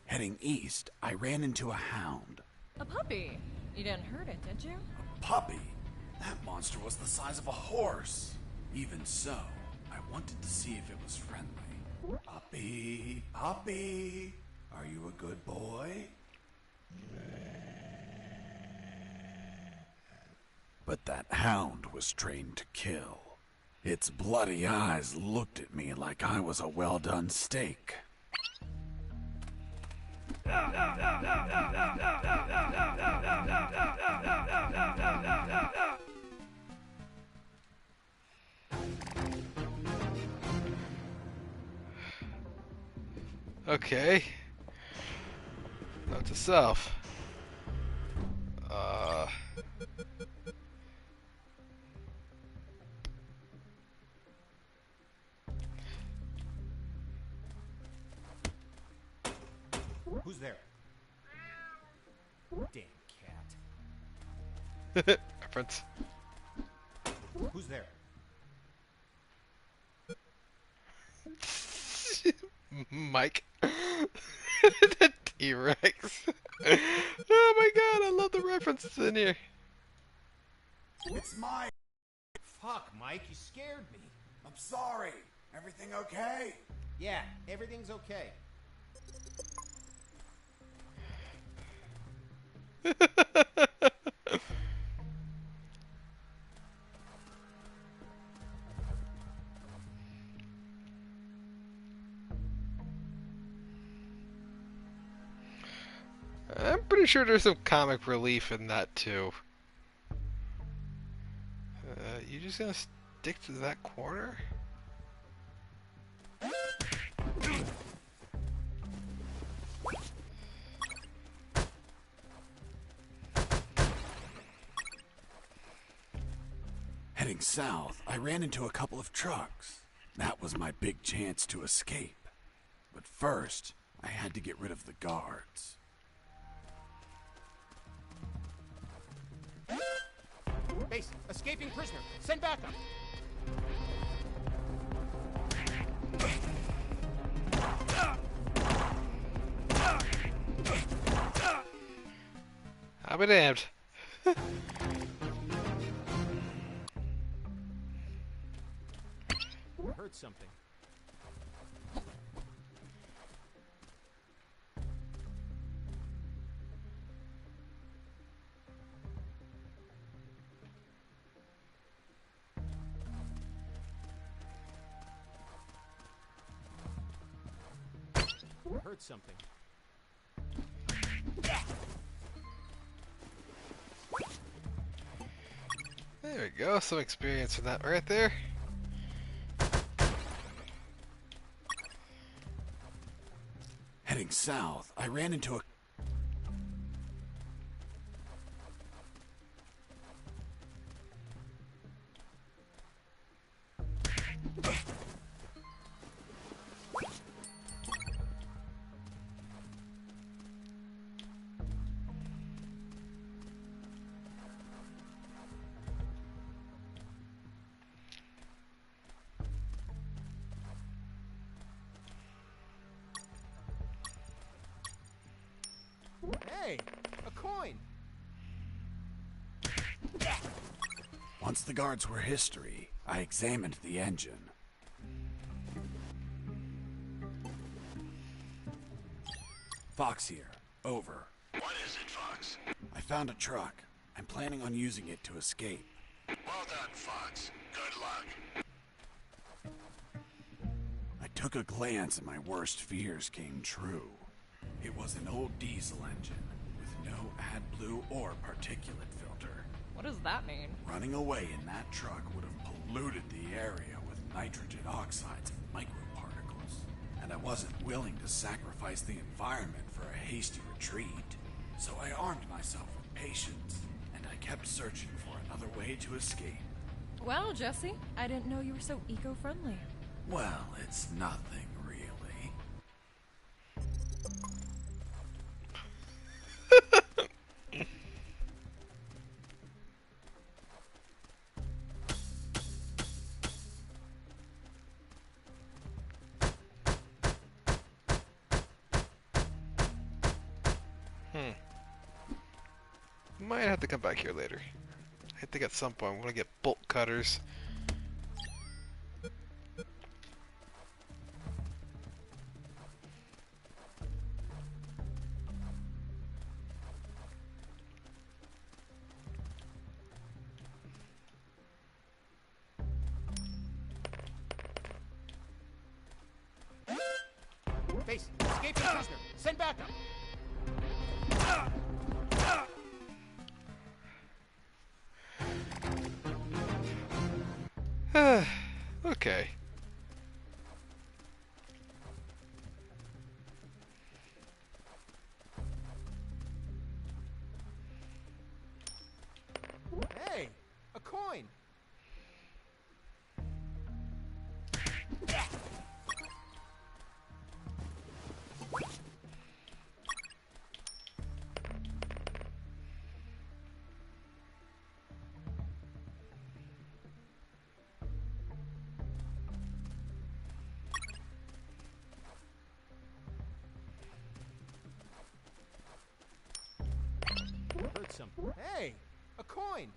Heading east, I ran into a hound. A puppy. You didn't hurt it, did you? Puppy? That monster was the size of a horse. Even so, I wanted to see if it was friendly. Puppy, puppy, are you a good boy? But that hound was trained to kill. Its bloody eyes looked at me like I was a well-done steak. Okay. Note to self. Who's there? Damn cat. Reference. Who's there? Mike. The T-Rex. Oh my god, I love the references in here. It's mine. Fuck, Mike, you scared me. I'm sorry. Everything okay? Yeah, everything's okay. I'm pretty sure there's some comic relief in that too. You just gonna stick to that corner? Heading south, I ran into a couple of trucks. That was my big chance to escape. But first, I had to get rid of the guards. Base, escaping prisoner. Send backup. I'll be damned. Heard something. Heard something. There we go, some experience in that right there. Heading south, I ran into a... Once the guards were history, I examined the engine. Fox here. Over. What is it, Fox? I found a truck. I'm planning on using it to escape. Well done, Fox. Good luck. I took a glance and my worst fears came true. It was an old diesel engine with no AdBlue or particulate filter. What does that mean? Running away in that truck would have polluted the area with nitrogen oxides and microparticles. And I wasn't willing to sacrifice the environment for a hasty retreat. So I armed myself with patience, and I kept searching for another way to escape. Well, Jesse, I didn't know you were so eco-friendly. Well, it's nothing, really. Might have to come back here later. I think at some point I'm gonna get bolt cutters. Base, escaping prisoner. Send backup. Okay. Hey, a coin. Heard some. Hey, a coin.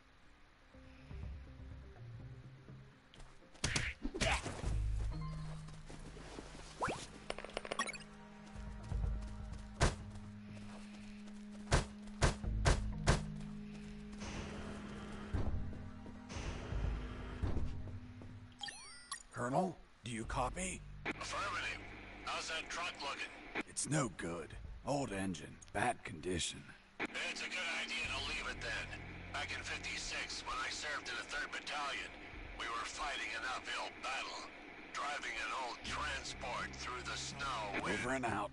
Colonel, do you copy? Affirmative. How's that truck looking? It's no good. Old engine, bad condition. It's a good idea to leave it then. Back in 56, when I served in the 3rd Battalion, we were fighting an uphill battle. Driving an old transport through the snow with... Over and out.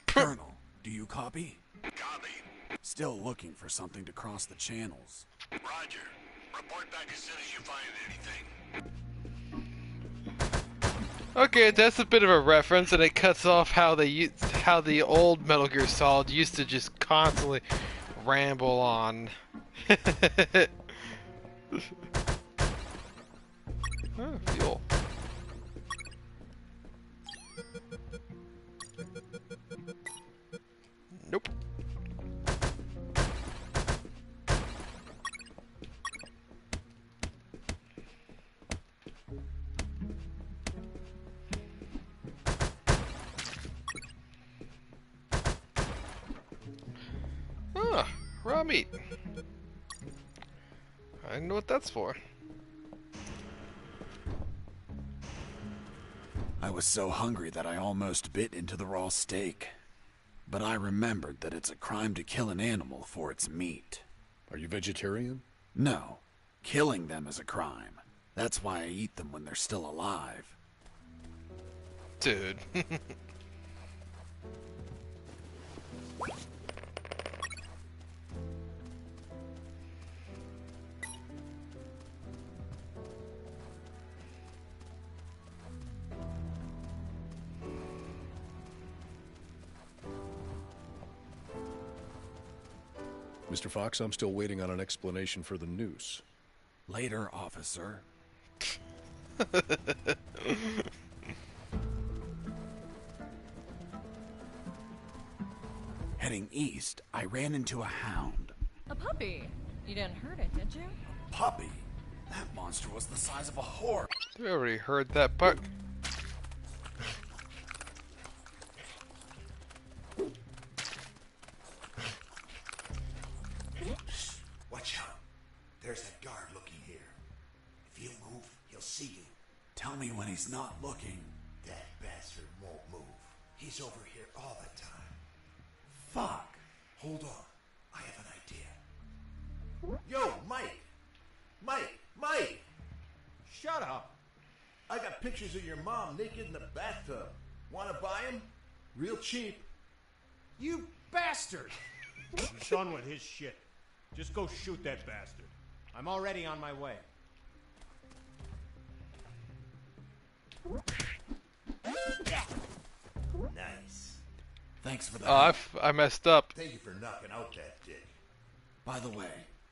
Colonel, do you copy? Copy. Still looking for something to cross the channels. Roger. Report back as soon as you find anything. Okay, that's a bit of a reference, and it cuts off how how the old Metal Gear Solid used to just constantly ramble on. Oh, fuel. Nope. Ah, raw meat. I know what that's for. I was so hungry that I almost bit into the raw steak. But I remembered that it's a crime to kill an animal for its meat. Are you vegetarian? No, killing them is a crime. That's why I eat them when they're still alive. Dude. Mr. Fox, I'm still waiting on an explanation for the noose. Later, officer. Heading east, I ran into a hound. A puppy. You didn't hurt it, did you? Puppy? That monster was the size of a horse. We already heard that part. Watch out. There's that guard looking here. If you move, he'll see you. Tell me when he's not looking. That bastard won't move. He's over here all the time. Fuck. Hold on. I have an idea. Yo, Mike! Mike! Shut up! I got pictures of your mom naked in the bathtub. Wanna buy them? Real cheap. You bastard! I'm done with his shit. Just go shoot that bastard. I'm already on my way. Nice. Thanks for the Oh, help. I messed up. Thank you for knocking out that dick. By the way,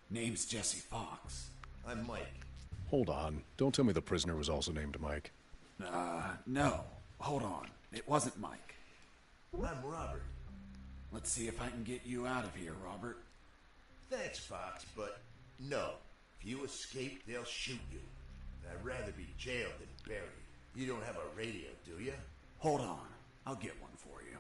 name's Jesse Fox. I'm Mike. Hold on. Don't tell me the prisoner was also named Mike. No. Hold on. It wasn't Mike. I'm Robert. Let's see if I can get you out of here, Robert. Thanks, Fox, but no. If you escape, they'll shoot you. I'd rather be jailed than buried. You don't have a radio, do you? Hold on. I'll get one for you.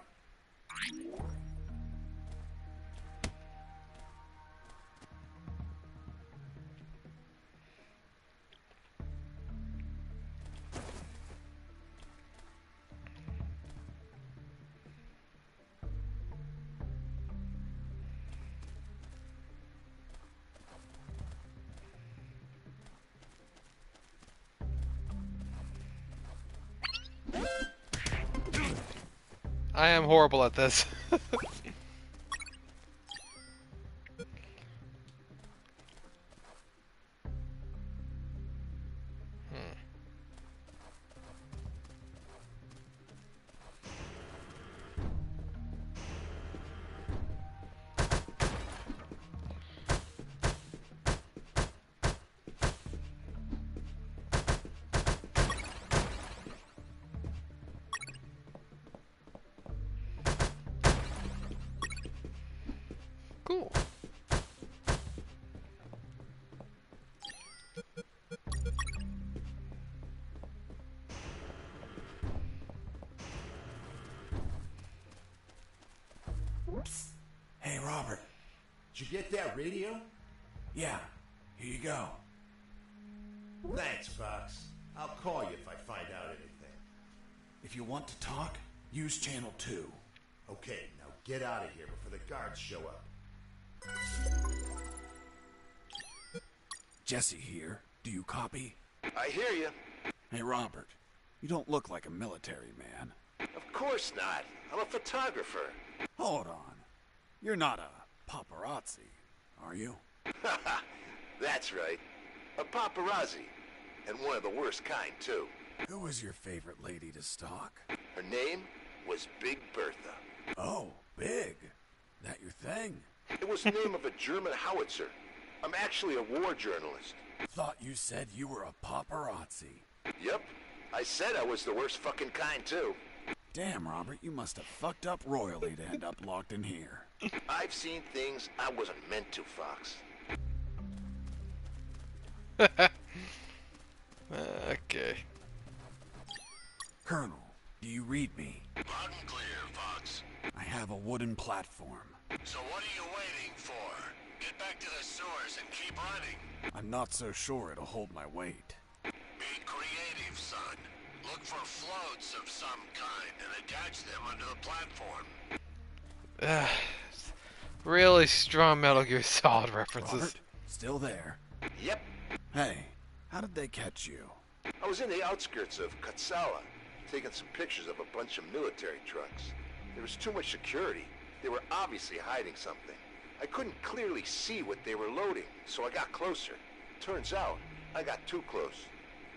I am horrible at this. Cool. Hey, Robert. Did you get that radio? Yeah, here you go. Thanks, Fox. I'll call you if I find out anything. If you want to talk, use channel 2. Okay, now get out of here before the guards show up. Jesse here. Do you copy? I hear you. Hey, Robert. You don't look like a military man. Of course not. I'm a photographer. Hold on. You're not a paparazzi, are you? That's right. A paparazzi. And one of the worst kind, too. Who was your favorite lady to stalk? Her name was Big Bertha. Oh, Big. That your thing? It was the name of a German howitzer. I'm actually a war journalist. Thought you said you were a paparazzi. Yep. I said I was the worst fucking kind, too. Damn, Robert, you must have fucked up royally to end up locked in here. I've seen things I wasn't meant to, Fox. Okay. Colonel, do you read me? Loud and clear, Fox. I have a wooden platform. So what are you waiting for? Get back to the sewers and keep running. I'm not so sure it'll hold my weight. Be creative, son. Look for floats of some kind and attach them under the platform. Really strong Metal Gear Solid references. Robert, still there? Yep. Hey, how did they catch you? I was in the outskirts of Katsala, taking some pictures of a bunch of military trucks. There was too much security. They were obviously hiding something. I couldn't clearly see what they were loading, so I got closer. Turns out, I got too close.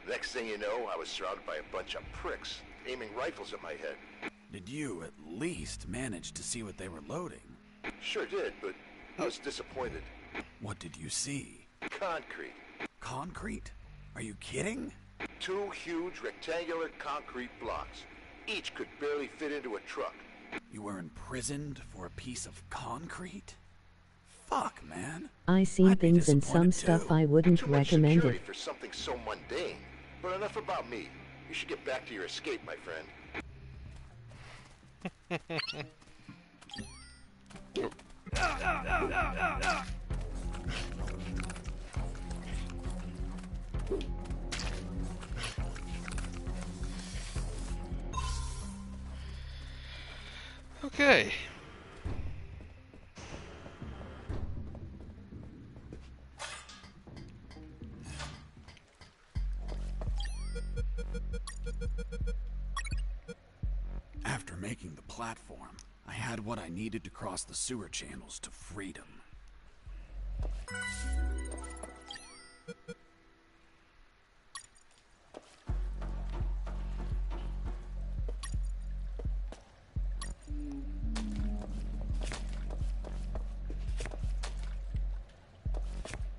Next thing you know, I was surrounded by a bunch of pricks, aiming rifles at my head. Did you at least manage to see what they were loading? Sure did, but I was disappointed. What did you see? Concrete. Concrete? Are you kidding? 2 huge rectangular concrete blocks. Each could barely fit into a truck. You were imprisoned for a piece of concrete? Fuck, man. I seen I'd be things and some disappointed stuff too. I wouldn't Too much recommend security it. for something so mundane. But enough about me. You should get back to your escape, my friend. Okay. After making the platform, I had what I needed to cross the sewer channels to freedom.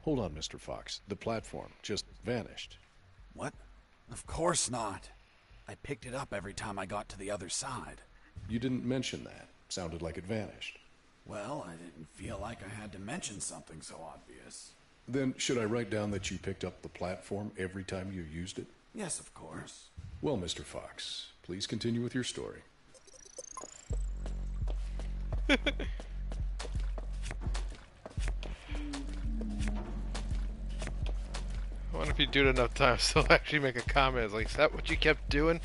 Hold on, Mr. Fox. The platform just vanished. What? Of course not. I picked it up every time I got to the other side. You didn't mention that. Sounded like it vanished. Well, I didn't feel like I had to mention something so obvious. Then should I write down that you picked up the platform every time you used it? Yes, of course. Well, Mr. Fox, please continue with your story. I wonder if you do it enough times they'll actually make a comment. It's like, is that what you kept doing?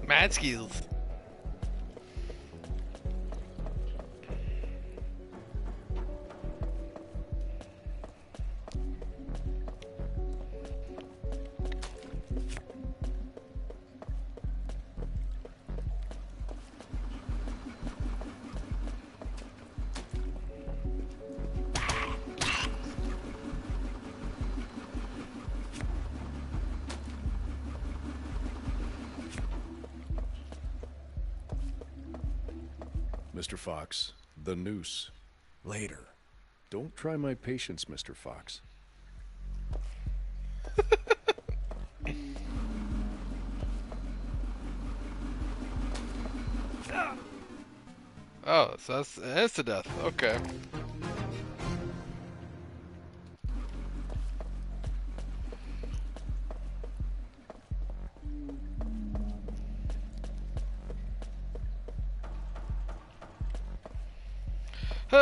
Mad skills. Mr. Fox, the noose. Later. Don't try my patience, Mr. Fox. Oh, so that's to death. Okay.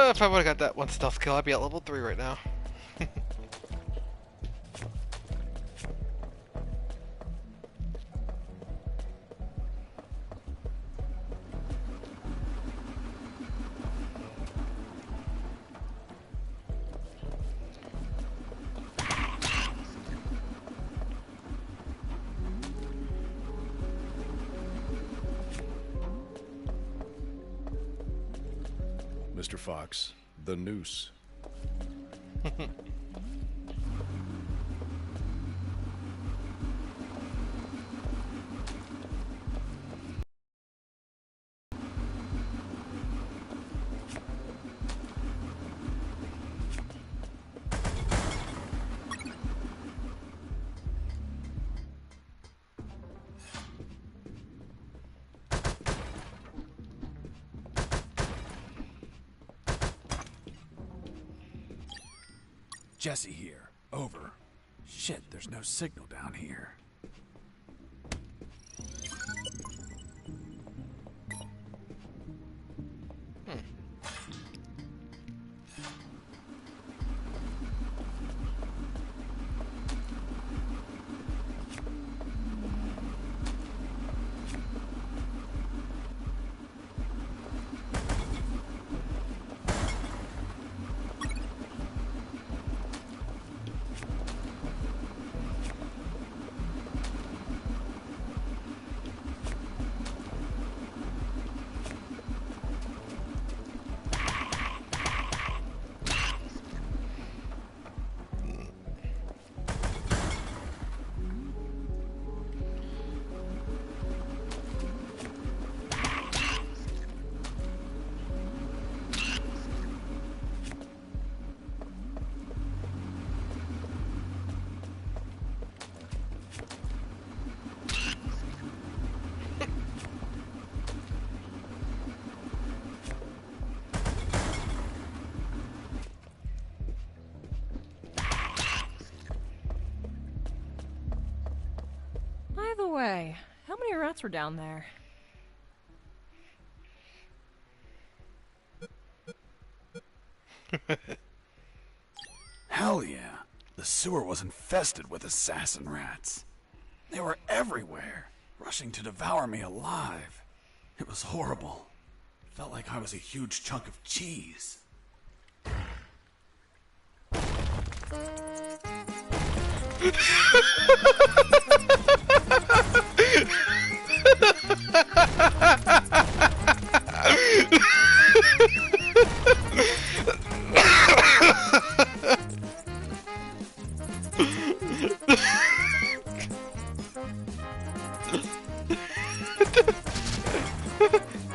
If I would have got that one stealth kill, I'd be at level 3 right now. Mr. Fox, the noose. Jesse here. Over. Shit, there's no signal down here. By the way, how many rats were down there? Hell yeah. The sewer was infested with assassin rats. They were everywhere, rushing to devour me alive. It was horrible. Felt like I was a huge chunk of cheese.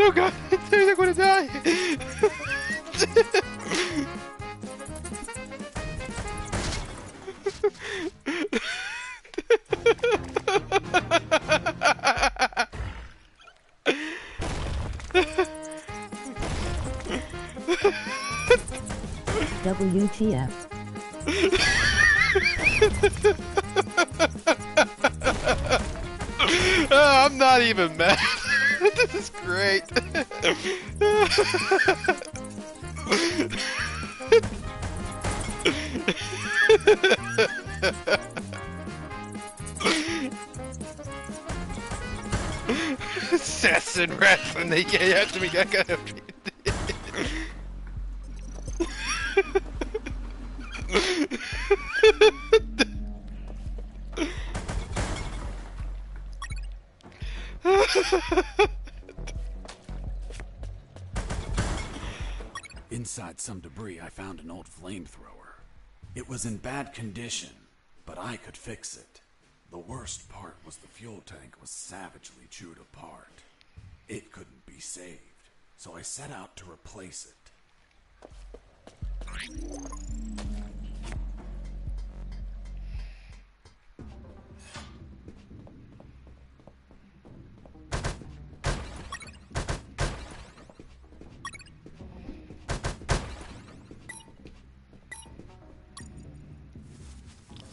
Oh god, they're gonna die! WTF. Oh, I'm not even mad. This is great. Assassin rats when they get after me, that kind of Inside some debris, I found an old flamethrower. It was in bad condition, but I could fix it. The worst part was the fuel tank was savagely chewed apart. It couldn't be saved, so I set out to replace it.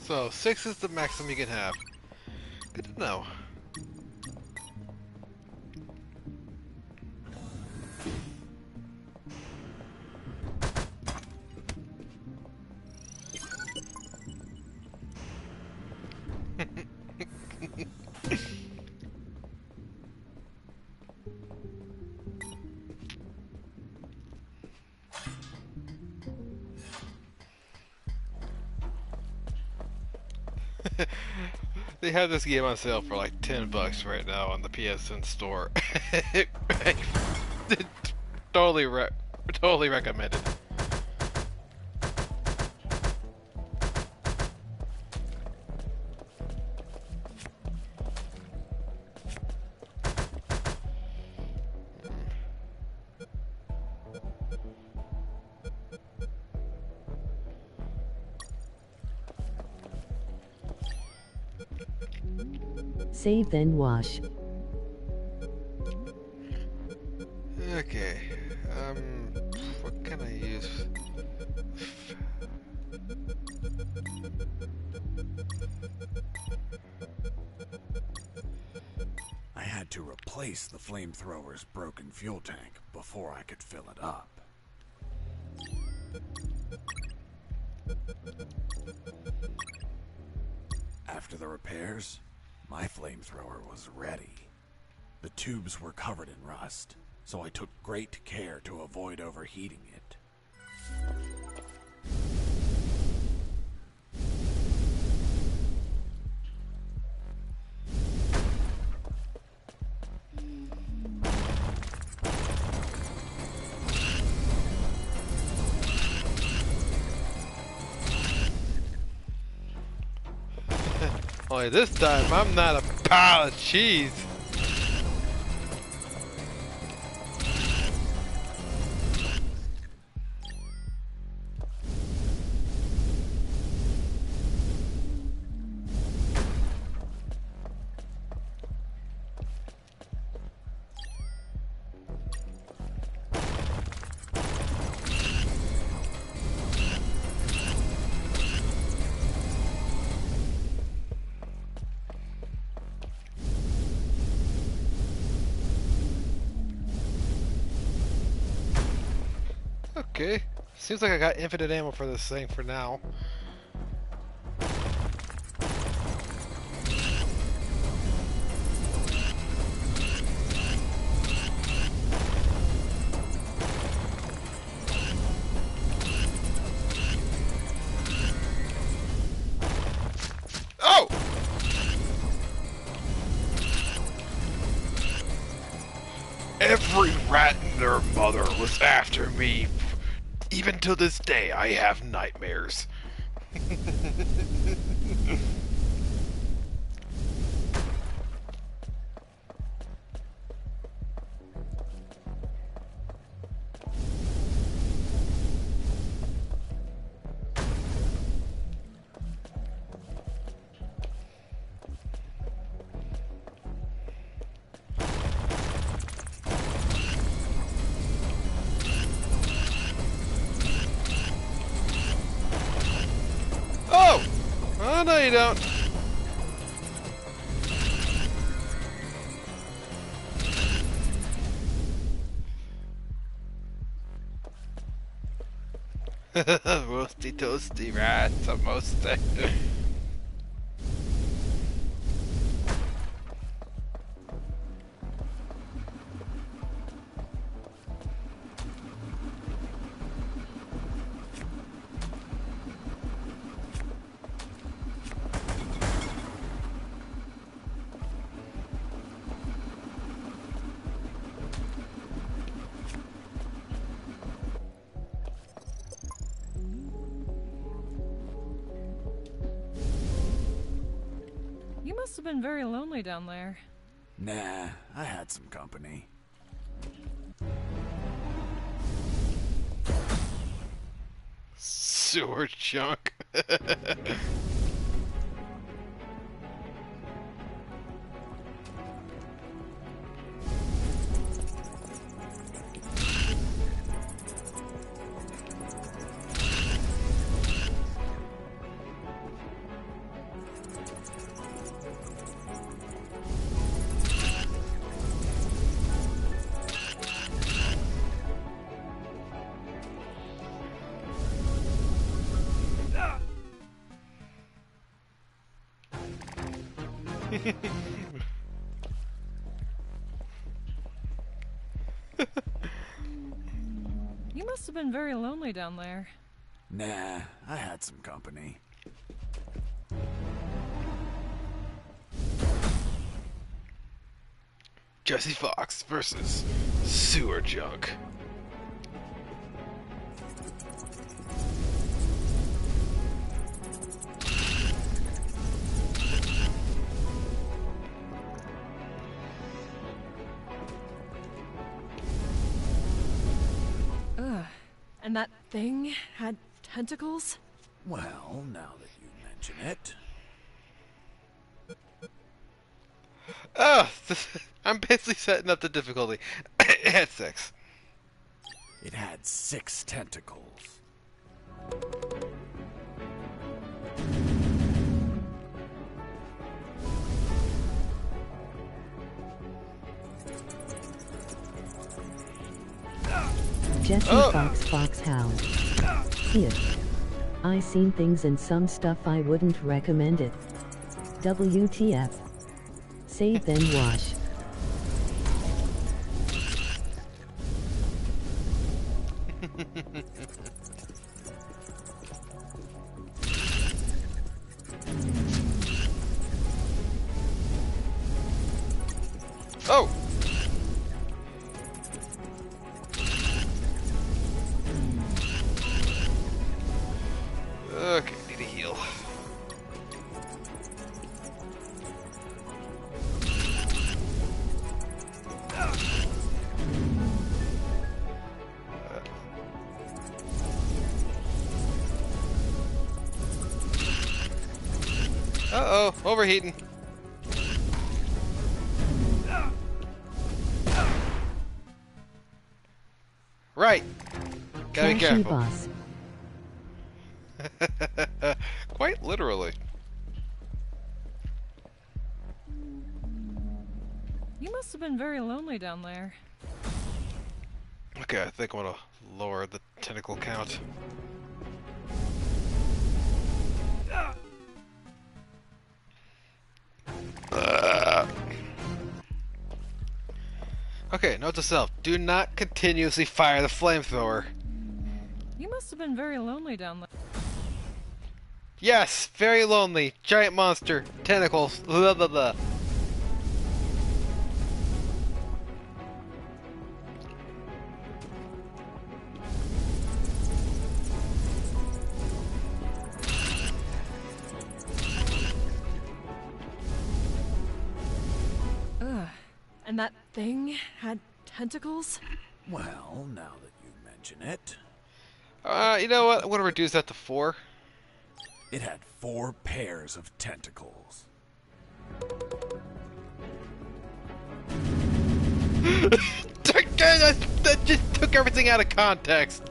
So 6 is the maximum you can have. Good to know. They have this game on sale for like $10 right now on the PSN store. Totally recommended. Save then wash. Okay. What can I use? replace the flamethrower's broken fuel tank before I could fill it up. After the repairs, my flamethrower was ready. The tubes were covered in rust, so I took great care to avoid overheating it. Only this time, I'm not a pile of cheese. Okay. Seems like I got infinite ammo for this thing for now. Oh! Every rat and their mother was after me. Even to this day, I have nightmares. Oh, no you don't. Roasty toasty rats, almost. You must have been very lonely down there. Nah, I had some company. Sewer junk. You must have been very lonely down there. Nah, I had some company. Jesse Fox versus Sewer Junk. Ugh. And that thing had tentacles? Well, now that you mention it. Oh, I'm basically setting up the difficulty at 6. It had 6 tentacles. Jesse Oh. Fox Hound. Here. I seen things and some stuff I wouldn't recommend it. WTF. Save then wash. Oh! Okay, need a heal. Uh-oh, overheating. Right. Gotta be Trashy careful. boss. Quite literally. You must have been very lonely down there. Okay, I think I want to lower the tentacle count. Okay, note to self, do not continuously fire the flamethrower. You must have been very lonely down there. Yes, very lonely, giant monster, tentacles, blah blah blah. Ugh. And that thing had tentacles? Well, now that you mention it, You know what? I'm gonna reduce that to 4. it had 4 pairs of tentacles. That just took everything out of context.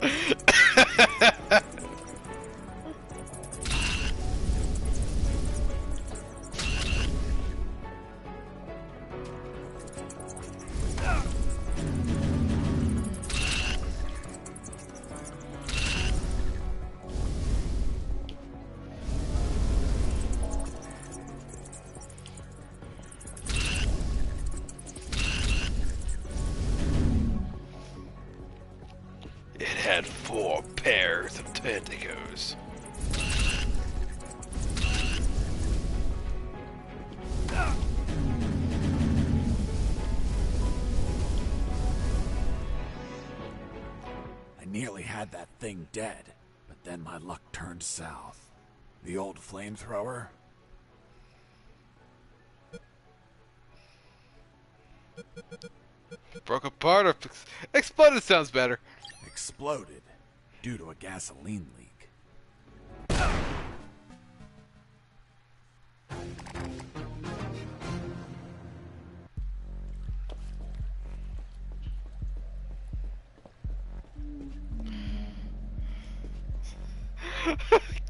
It had 4 pairs of tentacles. I nearly had that thing dead, but then my luck turned south. The old flamethrower? Broke apart or exploded sounds better. Exploded due to a gasoline leak.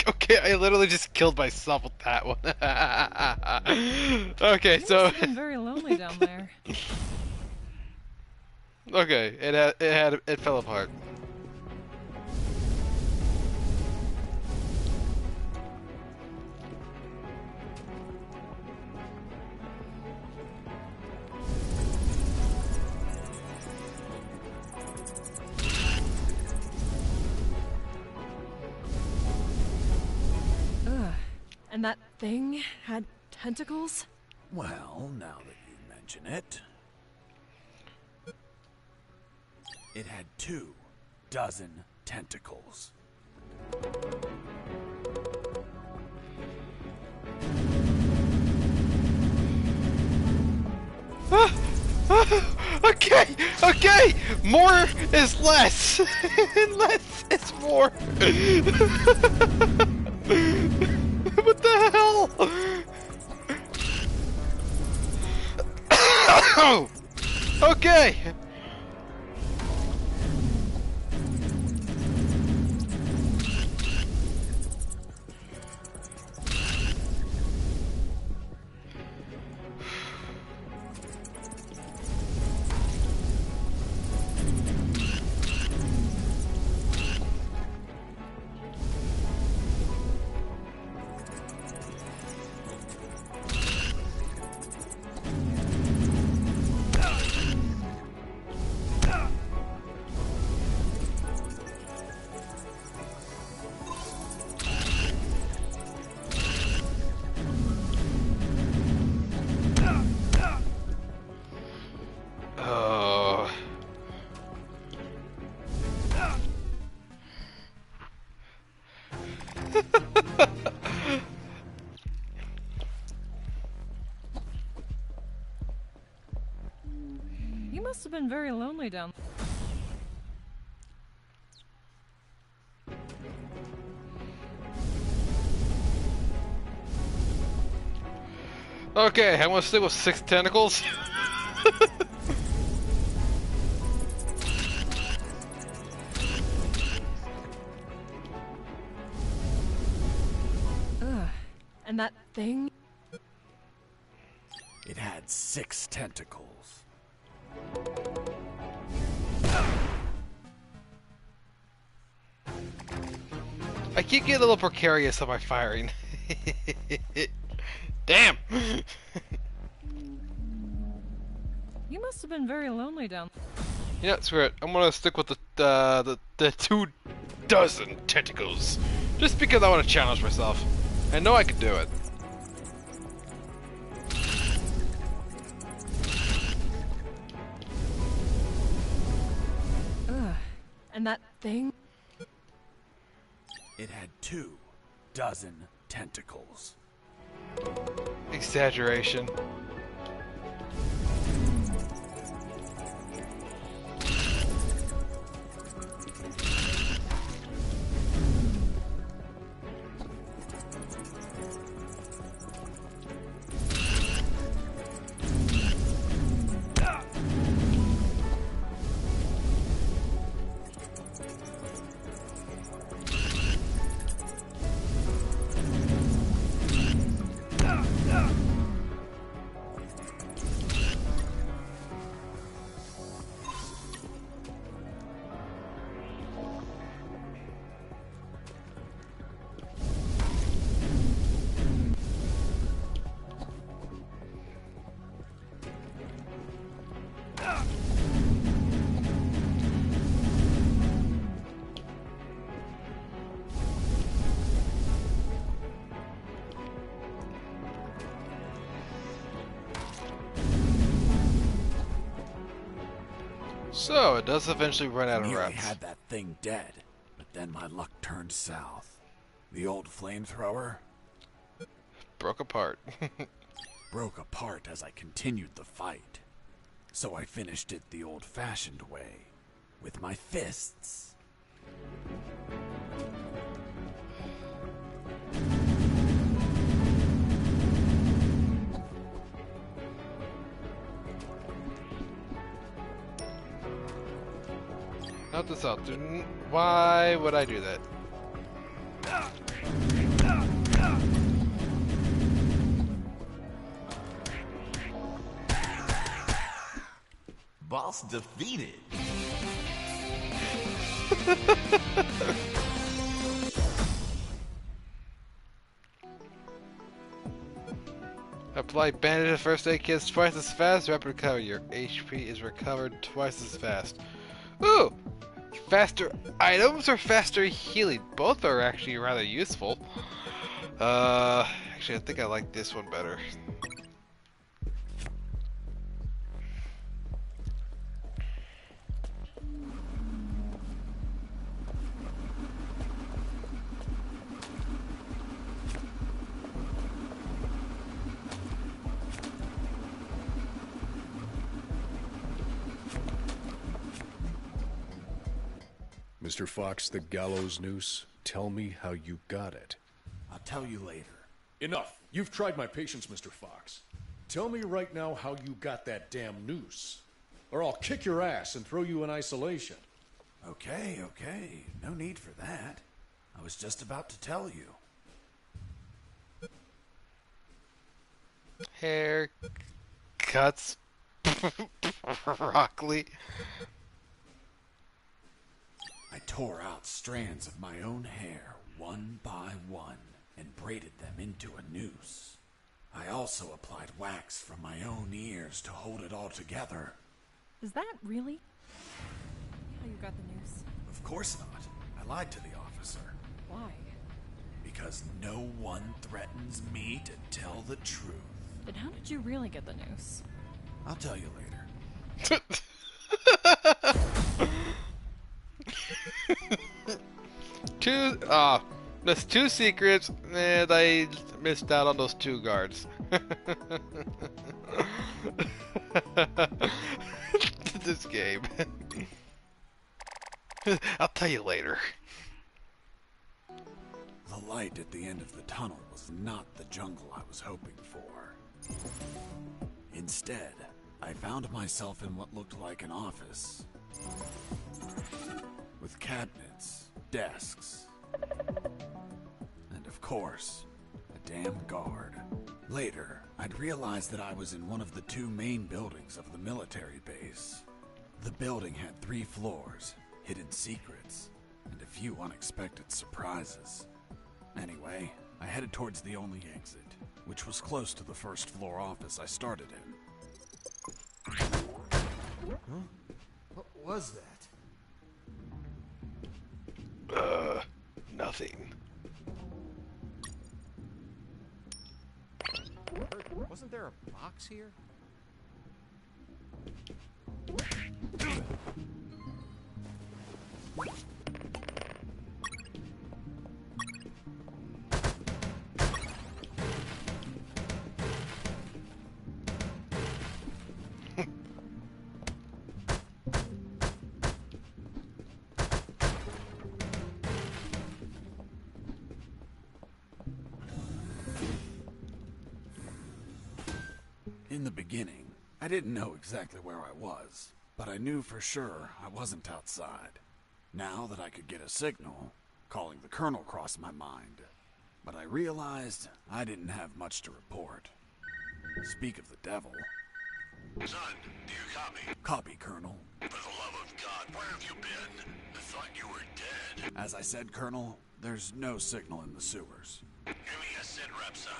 Okay, I literally just killed myself with that one. Okay, You so must have been very lonely down there. okay, it fell apart. Ugh. And that thing had tentacles? Well, now that you mention it, it had 2 dozen tentacles. Okay, okay, more is less, and less is more. What the hell? Okay. been very lonely down. Okay, I'm gonna stick with 6 tentacles. Ugh. And that thing? It had 6 tentacles. I keep getting a little precarious on my firing. Damn! You must have been very lonely down. Yeah, screw it. I'm gonna stick with the 24 tentacles. Just because I want to challenge myself. I know I can do it. Ugh. And that thing? It had 24 tentacles. Exaggeration. So, it does eventually run out of Nearly rats. had that thing dead, but then my luck turned south. The old flamethrower Broke apart. broke apart as I continued the fight. So I finished it the old-fashioned way, with my fists. Help this out. Why would I do that? Boss defeated. Apply bandage first aid kits twice as fast. Rapid recovery. Your HP is recovered twice as fast. Ooh! Faster items or faster healing? Both are actually rather useful. Actually, I think I like this one better. Mr. Fox, the gallows noose, tell me how you got it. I'll tell you later. Enough! You've tried my patience, Mr. Fox. Tell me right now how you got that damn noose. Or I'll kick your ass and throw you in isolation. Okay. No need for that. I was just about to tell you. Hair cuts. Broccoli. I tore out strands of my own hair, one by one, and braided them into a noose. I also applied wax from my own ears to hold it all together. Is that really how you got the noose? Of course not. I lied to the officer. Why? Because no one threatens me to tell the truth. Then how did you really get the noose? I'll tell you later. There's 2 secrets, and I missed out on those 2 guards. Just kidding. game. I'll tell you later. The light at the end of the tunnel was not the jungle I was hoping for. Instead, I found myself in what looked like an office. With cabinets, desks, and of course, a damn guard. Later, I'd realized that I was in one of the two main buildings of the military base. The building had 3 floors, hidden secrets, and a few unexpected surprises. Anyway, I headed towards the only exit, which was close to the first floor office I started in. Huh? What was that? Nothing. Wasn't there a box here? In the beginning, I didn't know exactly where I was, but I knew for sure I wasn't outside. Now that I could get a signal, calling the colonel crossed my mind. But I realized I didn't have much to report. Speak of the devil. Son, do you copy? Copy, Colonel. For the love of God, where have you been? I thought you were dead. As I said, Colonel, there's no signal in the sewers. Give me a sit rep, son.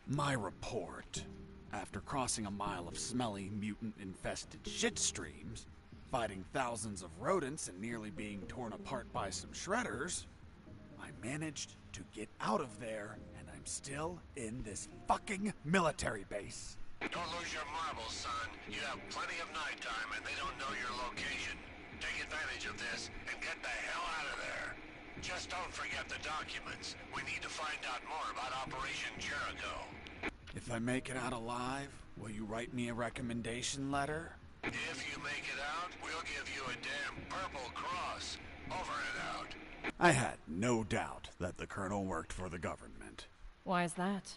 My report. After crossing a mile of smelly, mutant-infested shit streams, fighting thousands of rodents and nearly being torn apart by some shredders, I managed to get out of there, and I'm still in this fucking military base. Don't lose your marbles, son. You have plenty of nighttime and they don't know your location. Take advantage of this and get the hell out of there. Just don't forget the documents. We need to find out more about Operation Jericho. If I make it out alive, will you write me a recommendation letter? If you make it out, we'll give you a damn purple cross. Over and out. I had no doubt that the colonel worked for the government. Why is that?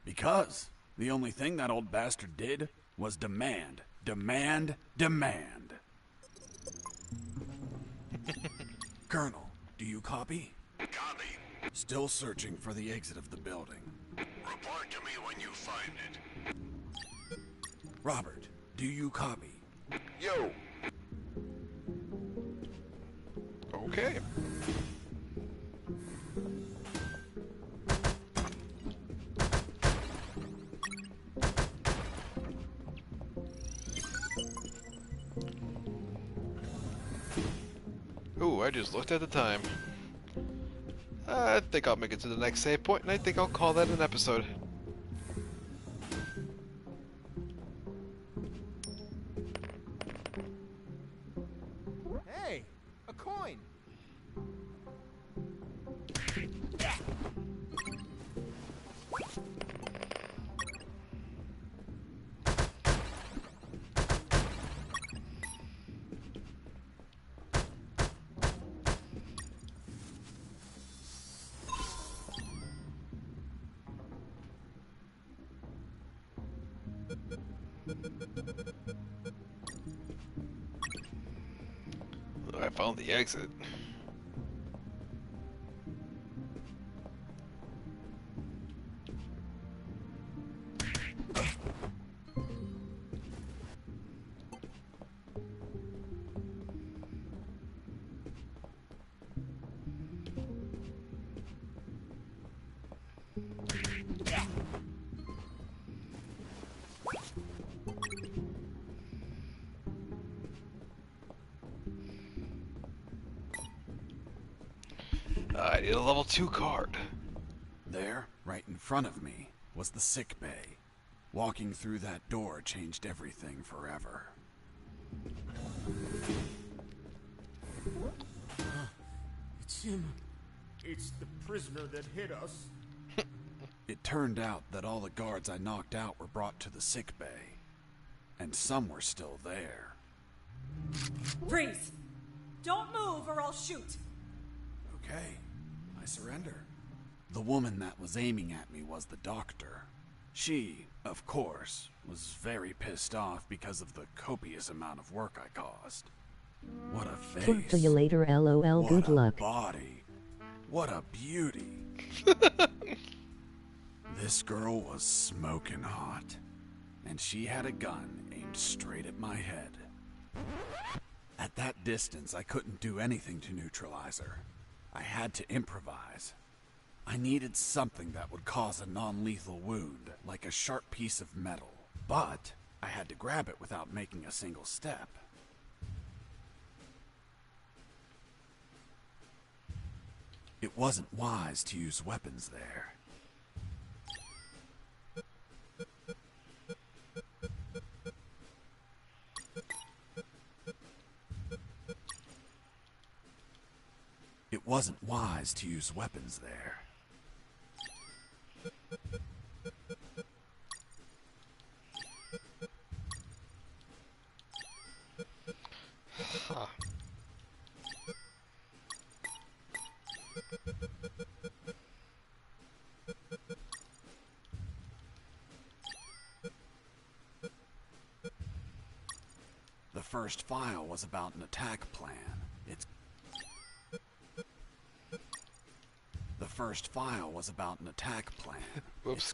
Because the only thing that old bastard did was demand, demand, demand. Colonel, do you copy? Copy. Still searching for the exit of the building. Report to me when you find it. Robert, do you copy? Yo! Okay. Ooh, I just looked at the time. I think I'll make it to the next save point, and I think I'll call that an episode. Hey, a coin. I found the exit. I need a level 2 card. There, right in front of me, was the sick bay. Walking through that door changed everything forever. It's him. It's the prisoner that hit us. It turned out that all the guards I knocked out were brought to the sick bay. And some were still there. Freeze! Don't move or I'll shoot. Okay, I surrender. The woman that was aiming at me was the doctor. She, of course, was very pissed off because of the copious amount of work I caused. What a face. Talk to you later, LOL. What Good a luck. body. What a beauty. This girl was smoking hot, and she had a gun aimed straight at my head. At that distance, I couldn't do anything to neutralize her. I had to improvise. I needed something that would cause a non-lethal wound, like a sharp piece of metal. But I had to grab it without making a single step. It wasn't wise to use weapons there. It wasn't wise to use weapons there. Huh. The first file was about an attack plan. The first file was about an attack plan. Whoops.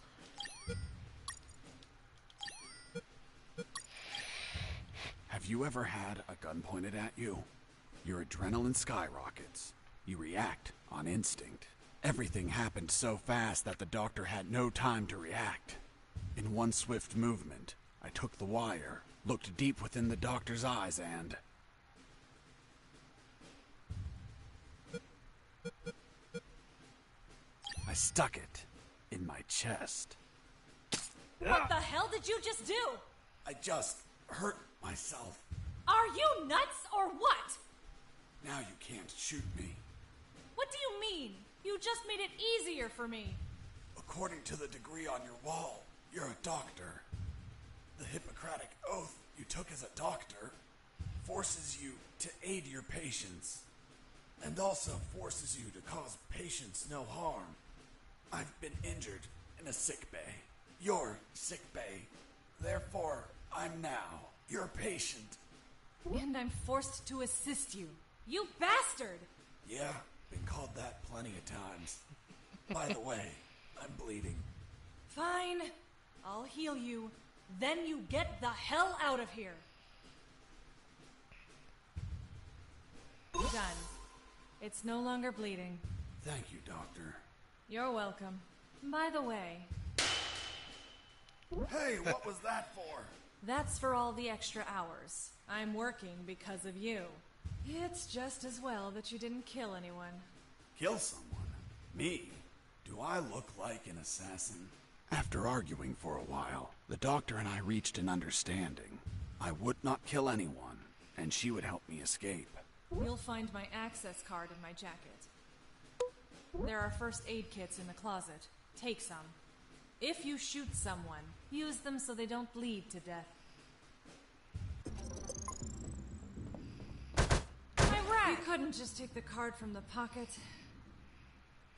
Have you ever had a gun pointed at you? Your adrenaline skyrockets. You react on instinct. Everything happened so fast that the doctor had no time to react. In one swift movement, I took the wire, looked deep within the doctor's eyes, and... I stuck it in my chest. What the hell did you just do? I just hurt myself. Are you nuts or what? Now you can't shoot me. What do you mean? You just made it easier for me. According to the degree on your wall, you're a doctor. The Hippocratic oath you took as a doctor forces you to aid your patients, and also forces you to cause patients no harm. I've been injured in a sick bay. Your sick bay. Therefore, I'm now your patient. And I'm forced to assist you. You bastard! Yeah, been called that plenty of times. By the way, I'm bleeding. Fine. I'll heal you. Then you get the hell out of here. Done. It's no longer bleeding. Thank you, Doctor. You're welcome. By the way, Hey, what was that for? that's for all the extra hours. I'm working because of you. It's just as well that you didn't kill anyone. Kill someone? Me? Do I look like an assassin? After arguing for a while, the doctor and I reached an understanding. I would not kill anyone, and she would help me escape. You'll find my access card in my jacket. There are first aid kits in the closet. Take some. If you shoot someone, use them so they don't bleed to death. You couldn't just take the card from the pocket.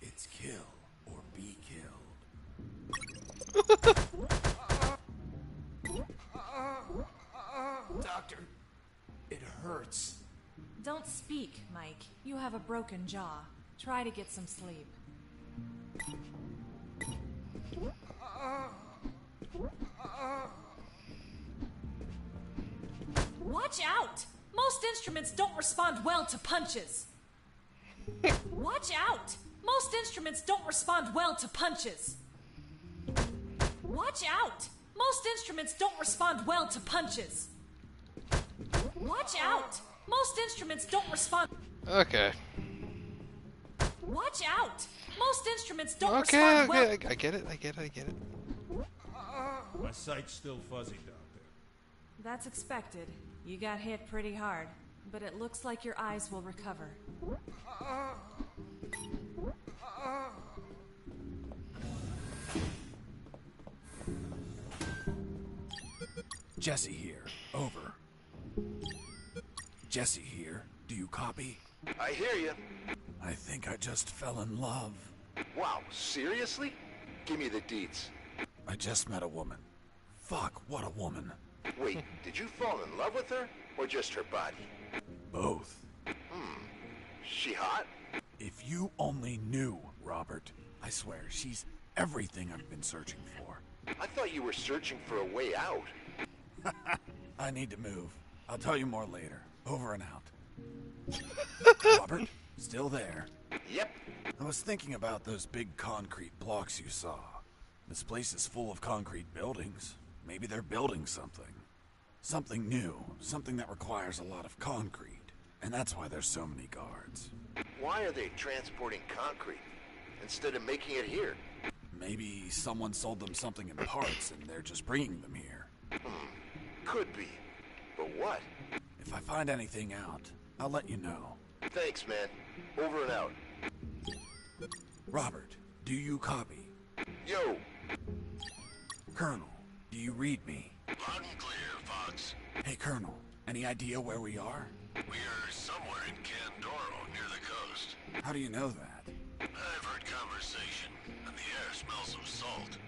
It's kill or be killed. Doctor, it hurts. Don't speak, Mike. You have a broken jaw. Try to get some sleep. Watch out! Most instruments don't respond well to punches. Watch out! Most instruments don't respond well to punches. Watch out! Most instruments don't respond well to punches. Watch out! Most instruments don't respond. Okay. Watch out! Most instruments don't Okay, respond well. okay, I get it, I get it. My sight's still fuzzy, Doctor. That's expected. You got hit pretty hard, but it looks like your eyes will recover. Jesse here. Over. Jesse here. Do you copy? I hear you. I think I just fell in love. Wow, seriously? Give me the deets. I just met a woman. Fuck, what a woman. Wait, did you fall in love with her? Or just her body? Both. She hot? If you only knew, Robert. I swear, she's everything I've been searching for. I thought you were searching for a way out. I need to move. I'll tell you more later. Over and out. Robert, still there? Yep. I was thinking about those big concrete blocks you saw. This place is full of concrete buildings. Maybe they're building something. Something new. Something that requires a lot of concrete. And that's why there's so many guards. Why are they transporting concrete instead of making it here? Maybe someone sold them something in parts and they're just bringing them here. Could be. But what? If I find anything out, I'll let you know. Thanks, man. Over and out. Robert, do you copy? Yo! Colonel, do you read me? Loud and clear, Fox. Hey, Colonel, any idea where we are? We're somewhere in Candoro, near the coast. How do you know that? I've heard conversation, and the air smells of salt.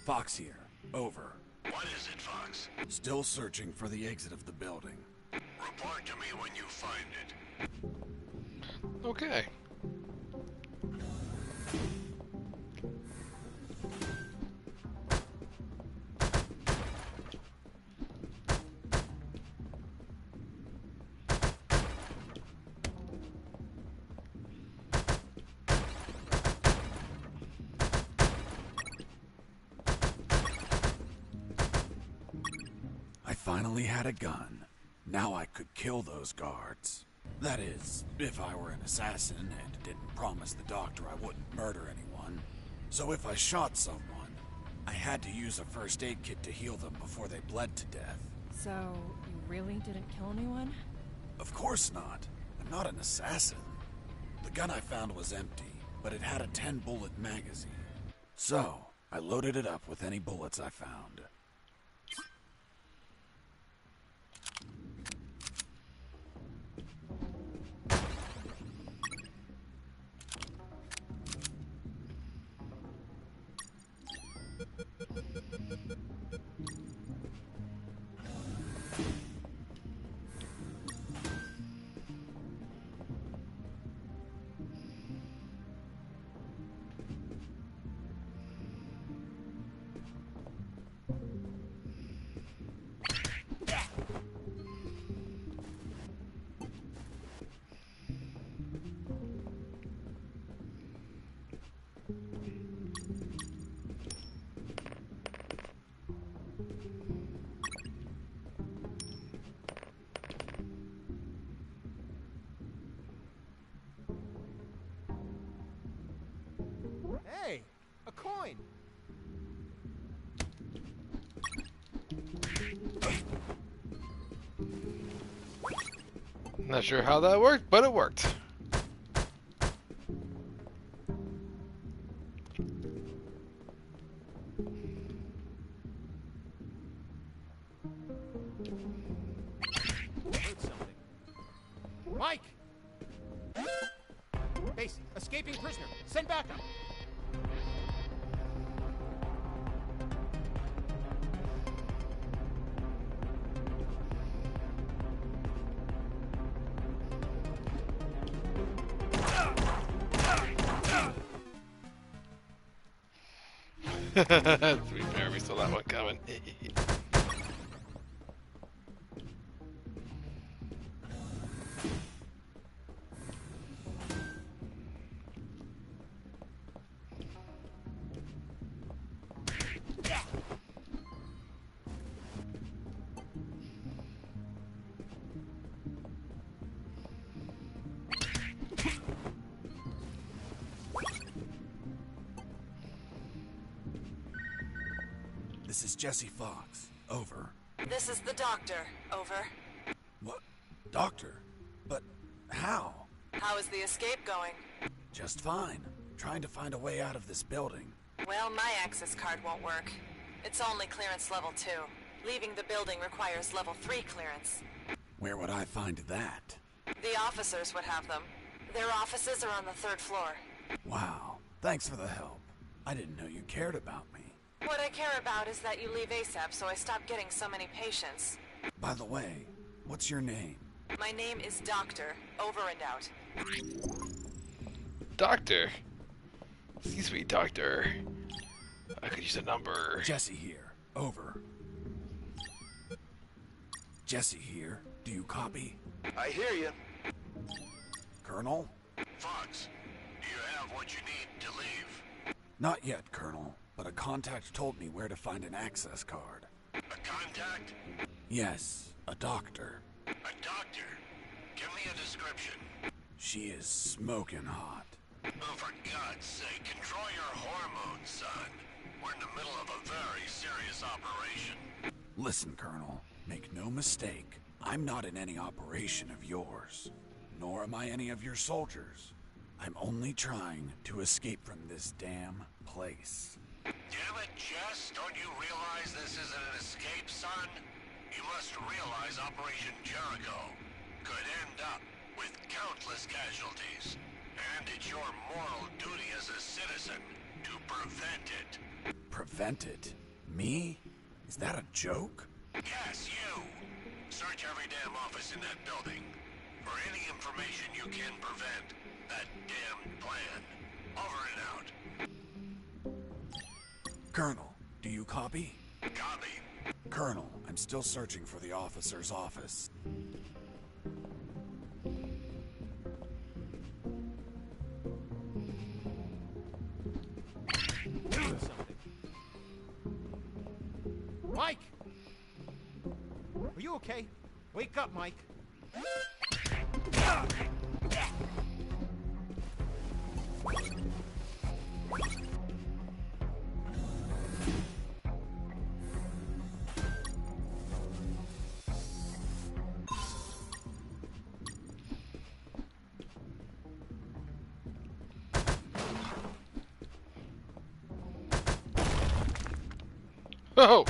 Fox here. Over. What is it, Fox? Still searching for the exit of the building. Report to me when you find it. Okay. I finally had a gun. Now I could kill those guards. That is, if I were an assassin and didn't promise the doctor I wouldn't murder anyone. So if I shot someone, I had to use a first aid kit to heal them before they bled to death. So, you really didn't kill anyone? Of course not. I'm not an assassin. The gun I found was empty, but it had a 10-bullet magazine. So, I loaded it up with any bullets I found. Hey, a coin. Not sure how that worked, but it worked. Heard something. Mike! Base, escaping prisoner. Send backup. To be fair, we saw that one coming. This is Jesse Fox. Over. This is the doctor. Over. What? Doctor? But how? How is the escape going? Just fine. Trying to find a way out of this building. Well, my access card won't work. It's only clearance level 2. Leaving the building requires level 3 clearance. Where would I find that? The officers would have them. Their offices are on the 3rd floor. Wow, thanks for the help. I didn't know you cared about me. What I care about is that you leave ASAP so I stop getting so many patients. By the way, what's your name? My name is Doctor. Over and out. Doctor? Excuse me, Doctor. I could use a number. Jesse here. Over. Jesse here. Do you copy? I hear you. Colonel? Fox, do you have what you need to leave? Not yet, Colonel, but a contact told me where to find an access card. A contact? Yes, a doctor. A doctor? Give me a description. She is smoking hot. Oh, for God's sake, control your hormones, son. We're in the middle of a very serious operation. Listen, Colonel, make no mistake. I'm not in any operation of yours, nor am I any of your soldiers. I'm only trying to escape from this damn place. Damn it, Jess, don't you realize this isn't an escape, son? You must realize Operation Jericho could end up with countless casualties. And it's your moral duty as a citizen to prevent it. Prevent it? Me? Is that a joke? Yes, you! Search every damn office in that building for any information you can prevent that damn plan. Over and out. Colonel, do you copy? Copy. Colonel, I'm still searching for the officer's office. Mike! Are you okay? Wake up, Mike. Oh!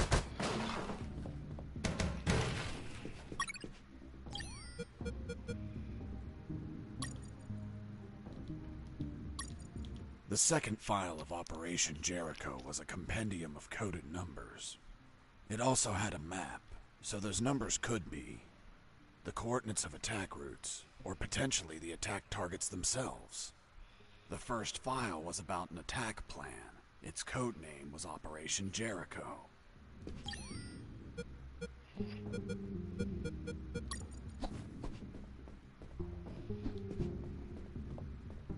The second file of Operation Jericho was a compendium of coded numbers. It also had a map, so those numbers could be the coordinates of attack routes, or potentially the attack targets themselves. The first file was about an attack plan. Its code name was Operation Jericho.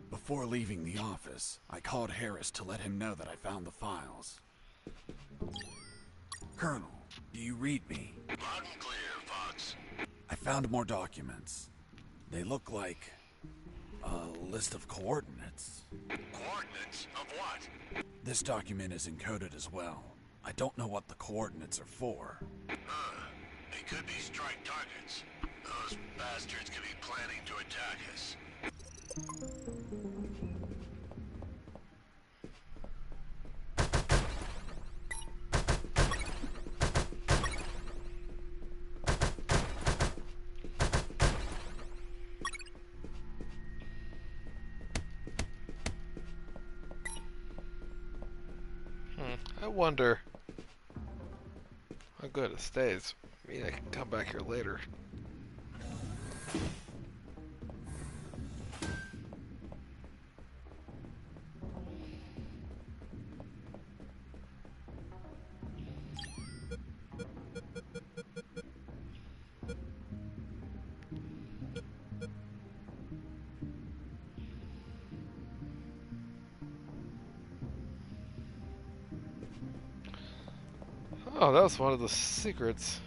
Before leaving the office, I called Harris to let him know that I found the files. Colonel, do you read me? Loud and clear, Fox. I found more documents. They look like a list of coordinates. Coordinates of what? This document is encoded as well. I don't know what the coordinates are for. They could be strike targets. Those bastards could be planning to attack us. I wonder how good it stays. I mean, I can come back here later. Oh, that was one of the secrets.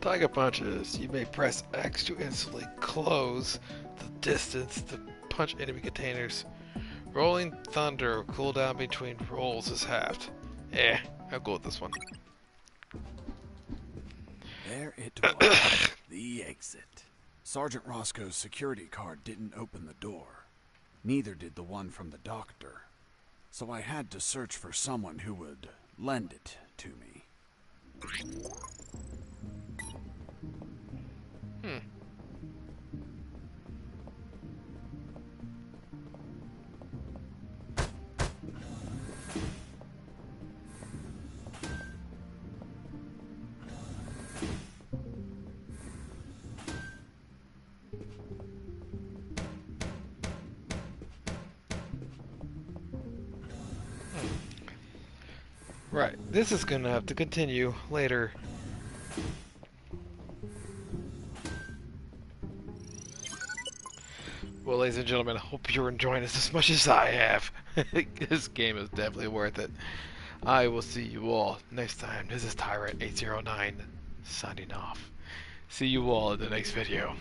Tiger punches. You may press X to instantly close the distance to punch enemy containers. Rolling Thunder cooldown between rolls is halved. I'll go with this one. There it was. The exit. Sergeant Roscoe's security card didn't open the door. Neither did the one from the doctor. So I had to search for someone who would lend it to me. Right, this is gonna have to continue later. Well, ladies and gentlemen, I hope you're enjoying this as much as I have. This game is definitely worth it. I will see you all next time. This is Tyrant809 signing off. See you all in the next video.